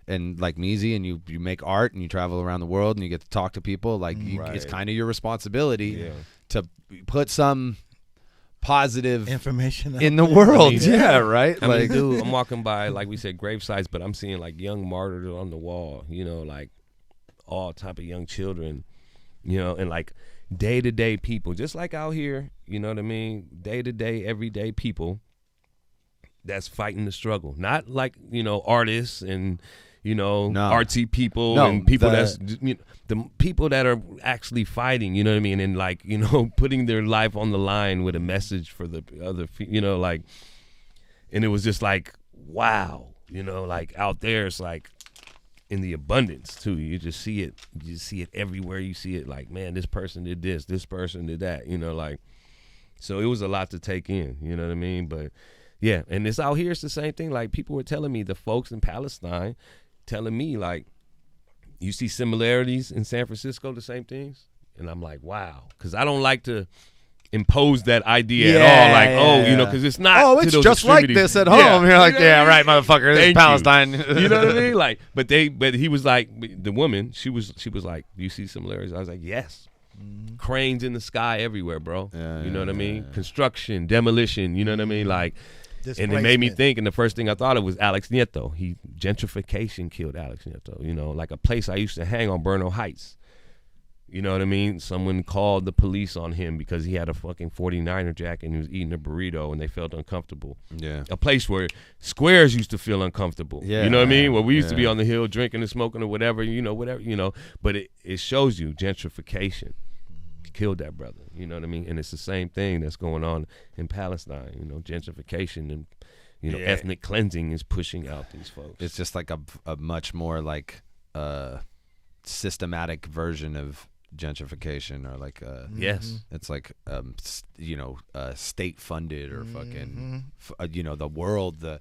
[SPEAKER 4] and like Meezy, and you make art and you travel around the world and you get to talk to people, like it's
[SPEAKER 5] Right.
[SPEAKER 4] kind of your responsibility
[SPEAKER 5] Yeah.
[SPEAKER 4] to put some positive
[SPEAKER 3] Information
[SPEAKER 4] in
[SPEAKER 3] out
[SPEAKER 4] the
[SPEAKER 3] there.
[SPEAKER 4] world.
[SPEAKER 5] I mean,
[SPEAKER 4] yeah, right.
[SPEAKER 5] I mean,
[SPEAKER 4] Like,
[SPEAKER 5] dude, I'm walking by, like we said, grave sites, but I'm seeing like young martyrs on the wall, you know, like all type of young children, you know, and like day-to-day people, just like out here, you know what I mean? Day-to-day, everyday people that's fighting the struggle. Not like, you know, artists and, you know,
[SPEAKER 4] No.
[SPEAKER 5] artsy people
[SPEAKER 4] No,
[SPEAKER 5] and people
[SPEAKER 4] the-
[SPEAKER 5] that's, you know, the people that are actually fighting, you know what I mean? And like, you know, putting their life on the line with a message for the other, you know, like, and it was just like, wow, you know, like out there, it's like in the abundance too. You just see it. You see it everywhere. You see it like, man, this person did this person did that, you know, like, so it was a lot to take in, you know what I mean? But yeah, and it's out here, it's the same thing. Like people were telling me, the folks in Palestine telling me like, you see similarities in San Francisco, the same things? And I'm like, wow, because I don't like to impose that idea at all. Like,
[SPEAKER 4] Yeah,
[SPEAKER 5] you know,
[SPEAKER 4] yeah.
[SPEAKER 5] because it's not.
[SPEAKER 4] oh,
[SPEAKER 5] to
[SPEAKER 4] it's
[SPEAKER 5] those
[SPEAKER 4] just like
[SPEAKER 5] extremities.
[SPEAKER 4] this at
[SPEAKER 5] Yeah.
[SPEAKER 4] home. You're like,
[SPEAKER 5] You know
[SPEAKER 4] yeah,
[SPEAKER 5] what I
[SPEAKER 4] right,
[SPEAKER 5] mean?
[SPEAKER 4] motherfucker. This is
[SPEAKER 5] Thank
[SPEAKER 4] Palestine.
[SPEAKER 5] You know what I mean? Like, but he was like, the woman, she was like, do you see similarities? I was like, yes. Cranes in the sky everywhere, bro.
[SPEAKER 4] Yeah,
[SPEAKER 5] you know what I
[SPEAKER 4] yeah,
[SPEAKER 5] mean?
[SPEAKER 4] yeah.
[SPEAKER 5] Construction, demolition. You know what I mean? Like, and it made me
[SPEAKER 3] Displacement.
[SPEAKER 5] think. And the first thing I thought of was Alex Nieto. Gentrification killed Alex Nieto. You know, like a place I used to hang on, Bernal Heights. You know what I mean? Someone called the police on him because he had a fucking 49er jacket and he was eating a burrito and they felt uncomfortable.
[SPEAKER 4] Yeah.
[SPEAKER 5] A place where squares used to feel uncomfortable.
[SPEAKER 4] Yeah,
[SPEAKER 5] You know what I mean? Where we used to be
[SPEAKER 4] yeah.
[SPEAKER 5] on the hill drinking and smoking or whatever, whatever. But it shows you gentrification killed that brother. You know what I mean? And it's the same thing that's going on in Palestine. You know, gentrification and, ethnic cleansing is pushing out these folks.
[SPEAKER 4] It's just like a much more like systematic version of gentrification, or like
[SPEAKER 5] yes.
[SPEAKER 4] it's like state funded or fucking the world, the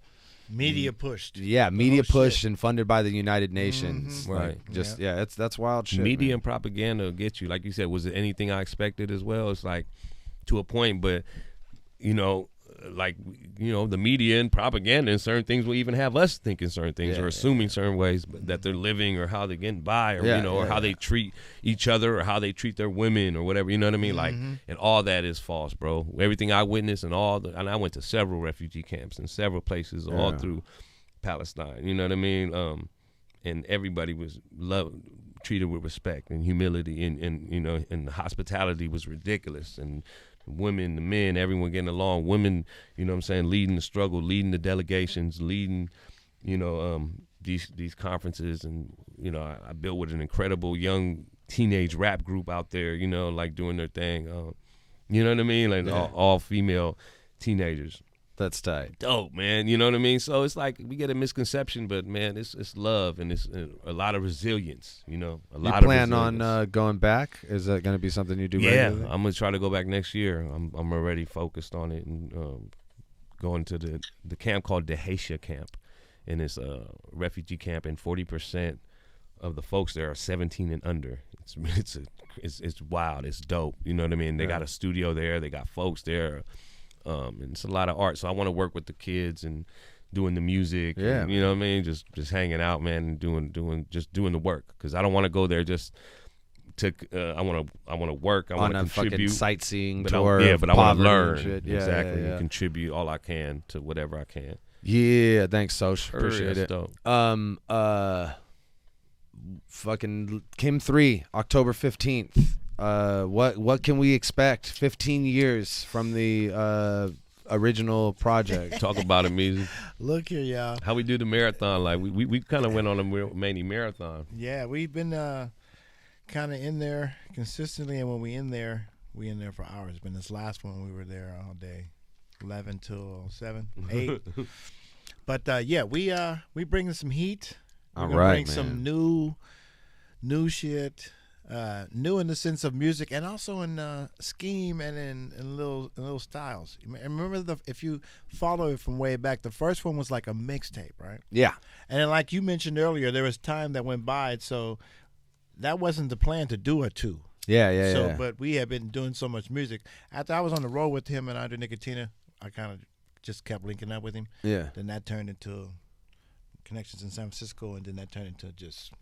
[SPEAKER 3] Media pushed.
[SPEAKER 4] media
[SPEAKER 3] whole
[SPEAKER 4] pushed
[SPEAKER 3] shit.
[SPEAKER 4] and funded by the United Nations.
[SPEAKER 5] Right.
[SPEAKER 4] Like, just that's wild shit.
[SPEAKER 5] Media
[SPEAKER 4] man.
[SPEAKER 5] and propaganda will get you. Like you said, was it anything I expected as well? It's like to a point, but the media and propaganda and certain things will even have us thinking certain things or assuming certain ways that they're living or how they're getting by or or how they treat each other or how they treat their women or whatever. You know what I mean? Like, and all that is false, bro. Everything I witnessed and and I went to several refugee camps in several places all through Palestine. You know what I mean? And everybody was treated with respect and humility and the hospitality was ridiculous, and women, the men, everyone getting along. Women, you know what I'm saying, leading the struggle, leading the delegations, leading, these conferences. And, I built with an incredible young teenage rap group out there, you know, like doing their thing. You know what I mean? Like all female teenagers.
[SPEAKER 4] That's tight.
[SPEAKER 5] Dope, man. You know what I mean? So it's like we get a misconception, but man, it's love and it's a lot of resilience. You know,
[SPEAKER 4] You plan on going back? Is that going to be something you do?
[SPEAKER 5] Yeah,
[SPEAKER 4] regularly?
[SPEAKER 5] I'm gonna try to go back next year. I'm already focused on it and going to the camp called Dehesha Camp, and it's a refugee camp, and 40% of the folks there are 17 and under. It's wild. It's dope. You know what I mean? They got a studio there. They got folks there. And it's a lot of art. So I want to work with the kids and doing the music.
[SPEAKER 4] Yeah.
[SPEAKER 5] And, you know what I mean? Just hanging out, man, and doing the work. Because I don't want to go there just to. I want to work. I want to contribute.
[SPEAKER 4] Fucking sightseeing
[SPEAKER 5] But
[SPEAKER 4] tour.
[SPEAKER 5] but I want to learn.
[SPEAKER 4] Shit. Yeah,
[SPEAKER 5] exactly.
[SPEAKER 4] yeah.
[SPEAKER 5] And contribute all I can to whatever I can.
[SPEAKER 4] Yeah. Thanks, Soch. Appreciate it.
[SPEAKER 5] Dope.
[SPEAKER 4] Fucking Kim 3, October 15th. What can we expect? 15 years from the original project.
[SPEAKER 5] Talk about it, music.
[SPEAKER 3] Look here, y'all.
[SPEAKER 5] How we do the marathon? Like we kind of went on a mini marathon.
[SPEAKER 3] Yeah, we've been kind of in there consistently, and when we in there for hours. But this last one, we were there all day, 11 till 7, 8. But yeah, we bringing some heat. We're gonna bring some new shit. New in the sense of music, and also in scheme and in little styles. And remember, if you follow it from way back, the first one was like a mixtape, right?
[SPEAKER 4] Yeah.
[SPEAKER 3] And then, like you mentioned earlier, there was time that went by, so that wasn't the plan to do a 2.
[SPEAKER 4] Yeah.
[SPEAKER 3] But we have been doing so much music. After I was on the road with him and Andre Nicotina, I kind of just kept linking up with him.
[SPEAKER 4] Yeah.
[SPEAKER 3] Then that turned into connections in San Francisco, and then that turned into just,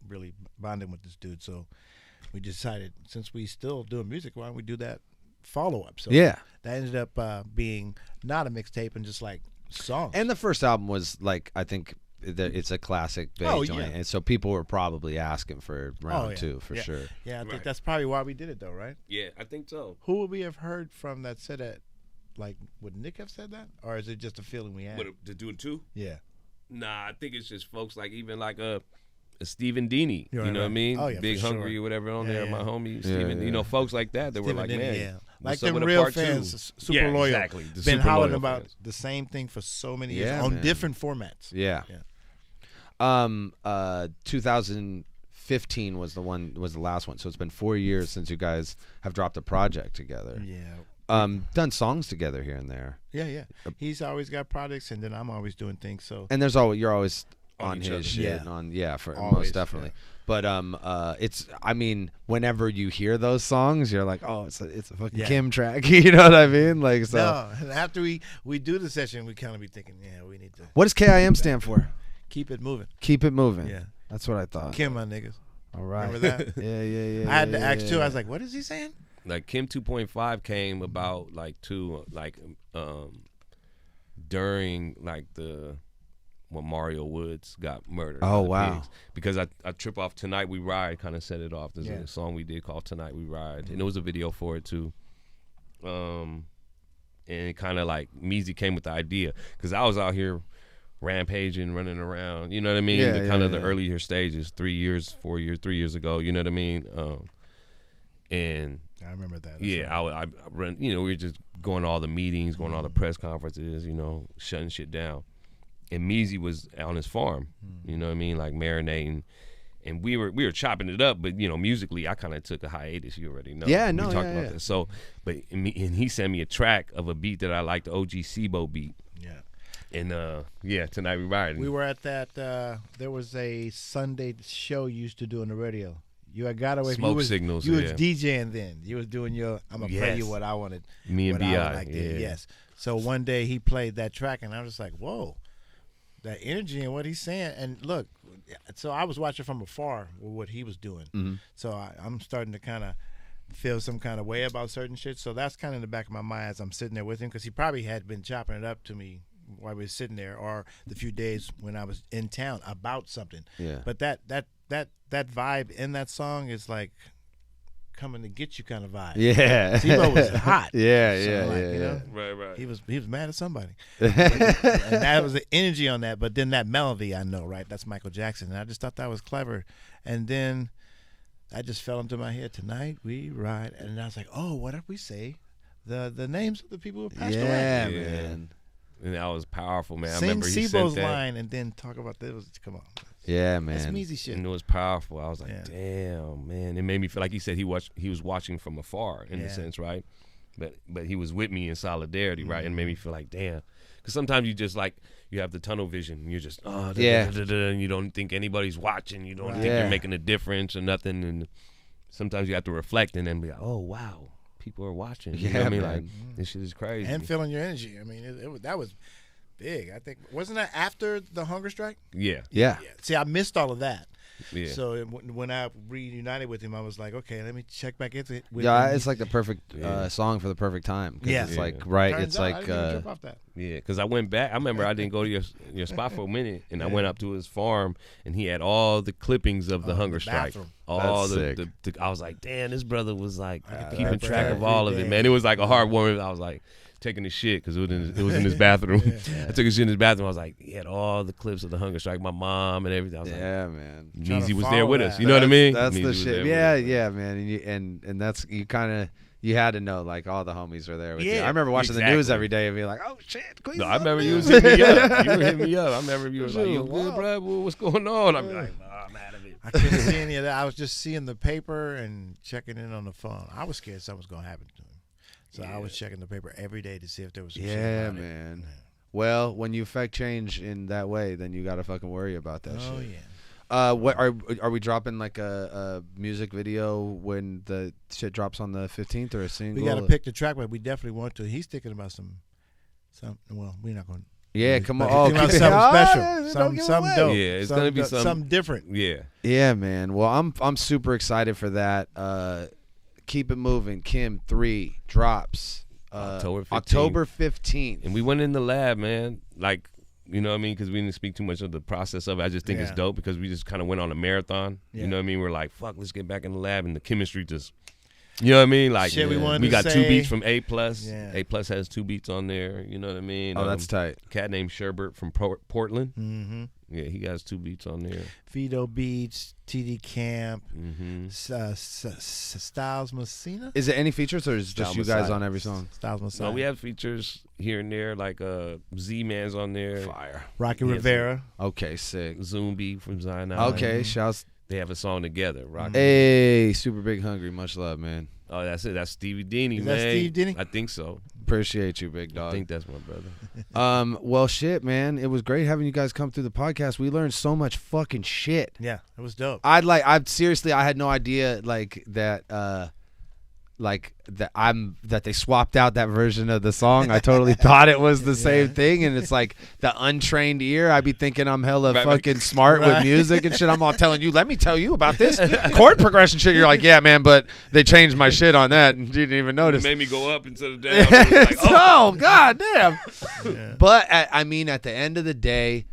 [SPEAKER 3] really bonding with this dude. So we decided, since we still doing music, why don't we do that follow-up? So
[SPEAKER 4] Yeah.
[SPEAKER 3] that ended up being not a mixtape and just like songs.
[SPEAKER 4] And the first album was like, I think it's a classic Bay joint,
[SPEAKER 3] yeah.
[SPEAKER 4] and so people were probably asking for round 2 for
[SPEAKER 3] yeah.
[SPEAKER 4] sure.
[SPEAKER 3] Yeah, I think
[SPEAKER 5] Right.
[SPEAKER 3] that's probably why we did it, though, right?
[SPEAKER 5] Yeah, I think so.
[SPEAKER 3] Who would we have heard from that said that? Like, would Nick have said that? Or is it just a feeling we had?
[SPEAKER 5] To do it too?
[SPEAKER 3] Yeah.
[SPEAKER 5] Nah, I think it's just folks like even like a Stephen Dini,
[SPEAKER 3] You're
[SPEAKER 5] you know
[SPEAKER 3] right.
[SPEAKER 5] what I mean?
[SPEAKER 3] Oh, yeah,
[SPEAKER 5] Big
[SPEAKER 3] for
[SPEAKER 5] Hungry
[SPEAKER 3] sure.
[SPEAKER 5] or whatever on
[SPEAKER 3] Yeah,
[SPEAKER 5] there,
[SPEAKER 3] yeah.
[SPEAKER 5] my homie
[SPEAKER 4] Yeah,
[SPEAKER 5] Stephen,
[SPEAKER 4] yeah.
[SPEAKER 5] folks like that were like,
[SPEAKER 3] Stephen
[SPEAKER 5] man,
[SPEAKER 3] Denny, yeah.
[SPEAKER 5] what's
[SPEAKER 3] Like
[SPEAKER 5] up
[SPEAKER 3] them
[SPEAKER 5] with a
[SPEAKER 3] real
[SPEAKER 5] part
[SPEAKER 3] fans,
[SPEAKER 5] 2?
[SPEAKER 3] super
[SPEAKER 5] Yeah,
[SPEAKER 3] loyal.
[SPEAKER 5] exactly. The
[SPEAKER 3] Been
[SPEAKER 5] super
[SPEAKER 3] hollering
[SPEAKER 5] loyal
[SPEAKER 3] about
[SPEAKER 5] fans.
[SPEAKER 3] the same thing for so many years
[SPEAKER 4] Yeah,
[SPEAKER 3] on
[SPEAKER 4] man.
[SPEAKER 3] different formats.
[SPEAKER 4] Yeah. 2015 was the last one, so it's been 4 years since you guys have dropped a project together.
[SPEAKER 3] Yeah.
[SPEAKER 4] Done songs together here and there,
[SPEAKER 3] Yeah. He's always got projects, and then I'm always doing things. So
[SPEAKER 4] and you're always on
[SPEAKER 5] each
[SPEAKER 4] his
[SPEAKER 5] other.
[SPEAKER 4] shit.
[SPEAKER 3] Yeah.
[SPEAKER 4] And on for
[SPEAKER 3] Always,
[SPEAKER 4] most definitely. But it's, I mean, whenever you hear those songs, you're like, oh, it's a fucking
[SPEAKER 3] Yeah.
[SPEAKER 4] Kim track. You know what I mean? Like, so
[SPEAKER 3] no, and after we do the session, we kind of be thinking, yeah, we need to
[SPEAKER 4] what does KIM stand for?
[SPEAKER 3] keep it moving.
[SPEAKER 4] Keep it moving.
[SPEAKER 3] Yeah.
[SPEAKER 4] That's what I thought.
[SPEAKER 3] Kim, my niggas.
[SPEAKER 4] All right.
[SPEAKER 3] Remember that?
[SPEAKER 4] Yeah.
[SPEAKER 3] I had to ask too.
[SPEAKER 4] yeah.
[SPEAKER 3] I was like, what is he saying?
[SPEAKER 5] Like Kim 2.5 came about during like when Mario Woods got murdered.
[SPEAKER 4] Oh,
[SPEAKER 5] by the
[SPEAKER 4] wow.
[SPEAKER 5] pigs. Because I trip off Tonight We Ride kind of set it off. There's
[SPEAKER 3] Yeah.
[SPEAKER 5] a song we did called Tonight We Ride, and there was a video for it too. And kind of like Meezy came with the idea because I was out here rampaging, running around. You know what I mean?
[SPEAKER 4] Yeah,
[SPEAKER 5] The
[SPEAKER 4] yeah.
[SPEAKER 5] earlier stages, 3 years, 4 years, 3 years ago. You know what I mean? And
[SPEAKER 3] I remember that. That's
[SPEAKER 5] yeah,
[SPEAKER 3] right.
[SPEAKER 5] I run. We were just going to all the meetings, going to all the press conferences. Shutting shit down. And Meezy was on his farm. You know what I mean, like marinating. And we were chopping it up, but musically, I kind of took a hiatus. You already know.
[SPEAKER 4] Yeah,
[SPEAKER 5] we
[SPEAKER 4] no,
[SPEAKER 5] talked
[SPEAKER 4] yeah,
[SPEAKER 5] about
[SPEAKER 4] yeah.
[SPEAKER 5] that. So, and he sent me a track of a beat that I liked, the OG Sibo beat.
[SPEAKER 3] Yeah.
[SPEAKER 5] And Tonight We Ride.
[SPEAKER 3] We were at that. There was a Sunday show you used to do on the radio. You had got away.
[SPEAKER 5] Smoke
[SPEAKER 3] you was,
[SPEAKER 5] Signals,
[SPEAKER 3] You
[SPEAKER 5] yeah.
[SPEAKER 3] was DJing then. You was doing your. I'm gonna play you
[SPEAKER 5] Yes.
[SPEAKER 3] what I wanted.
[SPEAKER 5] Me and
[SPEAKER 3] what I
[SPEAKER 5] B.I.,
[SPEAKER 3] would like to-
[SPEAKER 5] yeah.
[SPEAKER 3] Yes. So one day he played that track, and I was just like, whoa, that energy and what he's saying. And look, so I was watching from afar with what he was doing.
[SPEAKER 4] Mm-hmm.
[SPEAKER 3] So I'm starting to kind of feel some kind of way about certain shit. So that's kind of in the back of my mind as I'm sitting there with him, because he probably had been chopping it up to me while we were sitting there, or the few days when I was in town about something.
[SPEAKER 4] Yeah.
[SPEAKER 3] But that vibe in that song is like coming to get you kind of vibe.
[SPEAKER 4] Yeah.
[SPEAKER 3] T-Bo was hot.
[SPEAKER 4] Yeah,
[SPEAKER 3] So,
[SPEAKER 4] yeah,
[SPEAKER 3] like,
[SPEAKER 4] yeah,
[SPEAKER 3] you know,
[SPEAKER 5] Right.
[SPEAKER 3] he was mad at somebody. And that was the energy on that. But then that melody, I know, right? That's Michael Jackson. And I just thought that was clever. And then that just fell into my head. Tonight we ride, and I was like, oh, what if we say the names of the people who passed away?
[SPEAKER 4] Yeah, man.
[SPEAKER 5] And that was powerful, man. I
[SPEAKER 3] Sing
[SPEAKER 5] remember he sent
[SPEAKER 3] Sibo's
[SPEAKER 5] that.
[SPEAKER 3] line and then talk about this. Come on,
[SPEAKER 4] Yeah,
[SPEAKER 3] that's
[SPEAKER 4] man.
[SPEAKER 3] easy shit.
[SPEAKER 5] And it was powerful. I was like,
[SPEAKER 3] Yeah.
[SPEAKER 5] damn, man. It made me feel like he said he was watching from afar in a
[SPEAKER 3] Yeah.
[SPEAKER 5] sense, right? But he was with me in solidarity, right? And it
[SPEAKER 3] Mm-hmm.
[SPEAKER 5] made me feel like, damn. Because sometimes you just like, you have the tunnel vision. And you're just,
[SPEAKER 4] Yeah.
[SPEAKER 5] and you don't think anybody's watching. You don't think
[SPEAKER 4] Yeah.
[SPEAKER 5] you're making a difference or nothing. And sometimes you have to reflect and then be like, oh, wow, people are watching. You know
[SPEAKER 4] Yeah,
[SPEAKER 5] what I mean?
[SPEAKER 4] man.
[SPEAKER 5] Like, this shit is crazy.
[SPEAKER 3] And feeling your energy. I mean, that was big. I think wasn't that after the hunger strike?
[SPEAKER 5] yeah.
[SPEAKER 4] Yeah.
[SPEAKER 3] Yeah. See, I missed all of that.
[SPEAKER 5] Yeah.
[SPEAKER 3] So when I reunited with him, I was like, okay, let me check back into it. With
[SPEAKER 4] Yeah,
[SPEAKER 3] him.
[SPEAKER 4] it's like the perfect song for the perfect time. 'Cause
[SPEAKER 3] Yeah.
[SPEAKER 4] it's
[SPEAKER 3] Yeah.
[SPEAKER 4] like right.
[SPEAKER 3] Turns
[SPEAKER 4] It's
[SPEAKER 3] out I
[SPEAKER 4] like
[SPEAKER 3] didn't even jump off that.
[SPEAKER 5] Yeah, because I went back. I remember I didn't go to your spot for a minute, and I went up to his farm, and he had all the clippings of the hunger
[SPEAKER 3] the
[SPEAKER 5] strike.
[SPEAKER 3] bathroom.
[SPEAKER 5] All
[SPEAKER 4] That's
[SPEAKER 5] the I was like, damn, this brother was like keeping
[SPEAKER 3] that's
[SPEAKER 5] track of
[SPEAKER 3] every
[SPEAKER 5] all of
[SPEAKER 3] day.
[SPEAKER 5] it, man. It was like a heartwarming. I was like taking his shit because it was in his bathroom. I took his shit in his bathroom. I was like, he had all the clips of the hunger strike, my mom and everything. I was like,
[SPEAKER 4] yeah, man.
[SPEAKER 3] Trying to
[SPEAKER 5] Meezy was
[SPEAKER 3] follow
[SPEAKER 5] there with
[SPEAKER 3] that.
[SPEAKER 5] us. You know what I mean?
[SPEAKER 4] That's
[SPEAKER 5] Meezy
[SPEAKER 4] the
[SPEAKER 5] was
[SPEAKER 4] shit.
[SPEAKER 5] there
[SPEAKER 4] Yeah,
[SPEAKER 5] with us.
[SPEAKER 4] yeah, man. And that's you kind of you had to know like all the homies were there with you.
[SPEAKER 3] Yeah,
[SPEAKER 4] I remember watching the news
[SPEAKER 5] exactly.
[SPEAKER 4] every day and being like, oh shit, Queen's
[SPEAKER 5] No, I
[SPEAKER 4] on
[SPEAKER 5] remember
[SPEAKER 4] the
[SPEAKER 5] you was
[SPEAKER 4] news.
[SPEAKER 5] hitting me up. You were hitting me up. I remember you was like, you
[SPEAKER 4] Shoot,
[SPEAKER 5] good,
[SPEAKER 4] wow.
[SPEAKER 5] bro? What's going on? I'm like, nah, I'm out of it.
[SPEAKER 3] I couldn't see any of that. I was just seeing the paper and checking in on the phone. I was scared something was gonna happen to him, so I was checking the paper every day to see if there was some shit
[SPEAKER 4] Yeah,
[SPEAKER 3] about it.
[SPEAKER 4] man. Well, when you affect change in that way, then you gotta fucking worry about that
[SPEAKER 3] Oh
[SPEAKER 4] shit.
[SPEAKER 3] yeah.
[SPEAKER 4] What are we dropping like a music video when the shit drops on the 15th or a single?
[SPEAKER 3] We got to pick the track, but we definitely want to. He's thinking about some. Well, we're not going.
[SPEAKER 4] Yeah, come on.
[SPEAKER 3] But
[SPEAKER 4] Oh,
[SPEAKER 3] he's thinking
[SPEAKER 4] keep
[SPEAKER 3] about
[SPEAKER 4] it-
[SPEAKER 3] something
[SPEAKER 4] Ah,
[SPEAKER 3] special,
[SPEAKER 4] don't give it
[SPEAKER 3] something
[SPEAKER 4] away.
[SPEAKER 3] dope.
[SPEAKER 5] Yeah, it's gonna be
[SPEAKER 3] something different.
[SPEAKER 5] Yeah.
[SPEAKER 4] Yeah, man. Well, I'm super excited for that. Keep it moving. Kim 3 drops October 15th.
[SPEAKER 5] And we went in the lab, man. Like, you know what I mean? Because we didn't speak too much of the process of it. I just think it's
[SPEAKER 3] Yeah.
[SPEAKER 5] dope because we just kind of went on a marathon.
[SPEAKER 3] Yeah.
[SPEAKER 5] You know what I mean? We're like, fuck, let's get back in the lab. And the chemistry just, you know what I mean? Like,
[SPEAKER 3] Shit we wanted
[SPEAKER 5] we
[SPEAKER 3] to
[SPEAKER 5] got 2
[SPEAKER 3] say.
[SPEAKER 5] beats from A+.
[SPEAKER 3] Yeah.
[SPEAKER 5] A+ has 2 beats on there. You know what I mean?
[SPEAKER 4] Oh, that's tight.
[SPEAKER 5] Cat named Sherbert from Portland.
[SPEAKER 3] Mm-hmm.
[SPEAKER 5] Yeah, he has 2 beats on there.
[SPEAKER 3] Vito Beach, TD Camp,
[SPEAKER 5] Mm-hmm.
[SPEAKER 3] Styles Messina.
[SPEAKER 4] Is it any features or is it just
[SPEAKER 5] Style
[SPEAKER 4] you guys
[SPEAKER 5] Messiah.
[SPEAKER 4] on every song?
[SPEAKER 3] Styles Messina.
[SPEAKER 5] No, we have features here and there, like Z-Man's on there.
[SPEAKER 4] Fire.
[SPEAKER 3] Rocky
[SPEAKER 5] Yeah,
[SPEAKER 3] Rivera.
[SPEAKER 4] Okay, sick.
[SPEAKER 5] Zumbi from Zion.
[SPEAKER 4] Okay, shouts.
[SPEAKER 5] They have a song together. Rocky.
[SPEAKER 4] Hey, Super Big Hungry. Much love, man.
[SPEAKER 5] Oh, that's it. That's Stevie Dini,
[SPEAKER 3] Is
[SPEAKER 5] man.
[SPEAKER 3] that Steve Dini?
[SPEAKER 5] I think so.
[SPEAKER 4] Appreciate you, big
[SPEAKER 5] I
[SPEAKER 4] dog.
[SPEAKER 5] think that's my brother.
[SPEAKER 4] Well, shit, man. It was great having you guys come through the podcast. We learned so much fucking shit.
[SPEAKER 3] Yeah, it was dope.
[SPEAKER 4] I had no idea that they swapped out that version of the song. I totally thought it was the same thing, and it's like the untrained ear. I'd be thinking I'm hella
[SPEAKER 5] Right,
[SPEAKER 4] fucking smart with
[SPEAKER 3] Right.
[SPEAKER 4] music and shit. I'm all telling you, let me tell you about this chord progression shit. You're like, yeah, man, but they changed my shit on that, and you didn't even
[SPEAKER 5] It
[SPEAKER 4] notice.
[SPEAKER 5] made me go up instead of down. It was like,
[SPEAKER 4] Oh, god damn. But I mean, at the end of the day,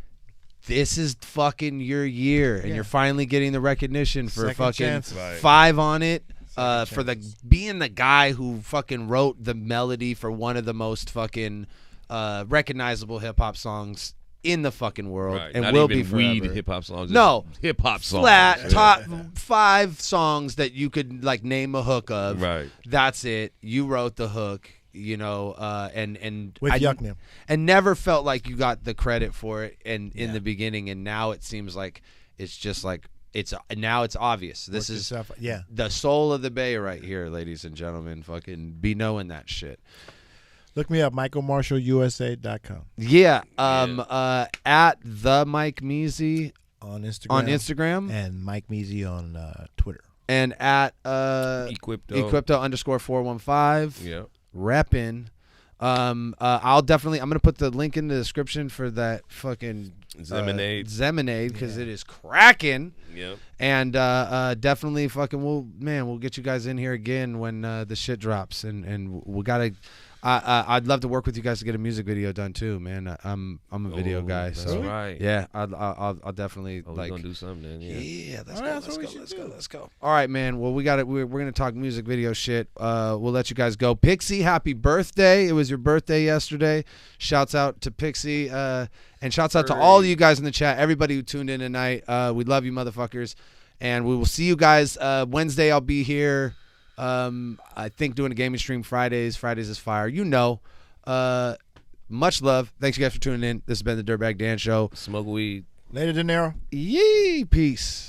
[SPEAKER 4] this is fucking your year, and
[SPEAKER 3] Yeah.
[SPEAKER 4] you're finally getting the recognition for
[SPEAKER 3] Second
[SPEAKER 4] fucking
[SPEAKER 3] chance.
[SPEAKER 5] Right.
[SPEAKER 4] 5 on it.
[SPEAKER 3] Second
[SPEAKER 4] For the
[SPEAKER 3] chance.
[SPEAKER 4] being the guy who fucking wrote the melody for one of the most fucking recognizable hip hop songs in the fucking world,
[SPEAKER 5] Right.
[SPEAKER 4] and
[SPEAKER 5] Not
[SPEAKER 4] will
[SPEAKER 5] even
[SPEAKER 4] be forever.
[SPEAKER 5] weed hip hop songs.
[SPEAKER 4] No.
[SPEAKER 5] hip hop songs.
[SPEAKER 4] Flat
[SPEAKER 5] Yeah.
[SPEAKER 4] top 5 songs that you could like name a hook of.
[SPEAKER 5] Right.
[SPEAKER 4] That's it. You wrote the hook. You know, and
[SPEAKER 3] With
[SPEAKER 4] I
[SPEAKER 3] Yucknam.
[SPEAKER 4] and never felt like you got the credit for it in
[SPEAKER 3] Yeah.
[SPEAKER 4] the beginning, and now it seems like it's just like it's obvious. This
[SPEAKER 3] Worked
[SPEAKER 4] is
[SPEAKER 3] yourself- yeah.
[SPEAKER 4] the soul of the Bay right here, ladies and gentlemen. Fucking be knowing that shit.
[SPEAKER 3] Look me up, MichaelMarshallUSA.com
[SPEAKER 4] Yeah. At the Mike Measy
[SPEAKER 3] on Instagram.
[SPEAKER 4] on Instagram
[SPEAKER 3] and Mike Measy on Twitter.
[SPEAKER 4] and at
[SPEAKER 5] Equipto.
[SPEAKER 4] Equipto_415.
[SPEAKER 5] Yeah.
[SPEAKER 4] Reppin'. I'm gonna put the link in the description for that fucking Zeminade because it is cracking.
[SPEAKER 5] Yep.
[SPEAKER 4] And definitely fucking we'll get you guys in here again when the shit drops, and we gotta. I'd love to work with you guys to get a music video done too, man. I'm a video guy,
[SPEAKER 5] That's
[SPEAKER 4] so
[SPEAKER 5] right.
[SPEAKER 4] yeah, I'll definitely
[SPEAKER 5] Oh, we're
[SPEAKER 4] like.
[SPEAKER 5] gonna do something then. Yeah.
[SPEAKER 4] Yeah, let's
[SPEAKER 3] Oh,
[SPEAKER 4] go.
[SPEAKER 3] that's what we should
[SPEAKER 4] Let's
[SPEAKER 3] do.
[SPEAKER 4] go. Let's go. All right, man. Well, we got it. We're gonna talk music video shit. We'll let you guys go. Pixie, happy birthday! It was your birthday yesterday. Shouts out to Pixie, and shouts out to all of you guys in the chat. Everybody who tuned in tonight. We love you, motherfuckers. And we will see you guys Wednesday. I'll be here. I think doing a gaming stream Fridays. Fridays is fire. Much love. Thanks you guys for tuning in. This has been the Dirtbag Dan Show.
[SPEAKER 5] Smoke weed.
[SPEAKER 3] Later, De Niro.
[SPEAKER 4] Yee. Peace.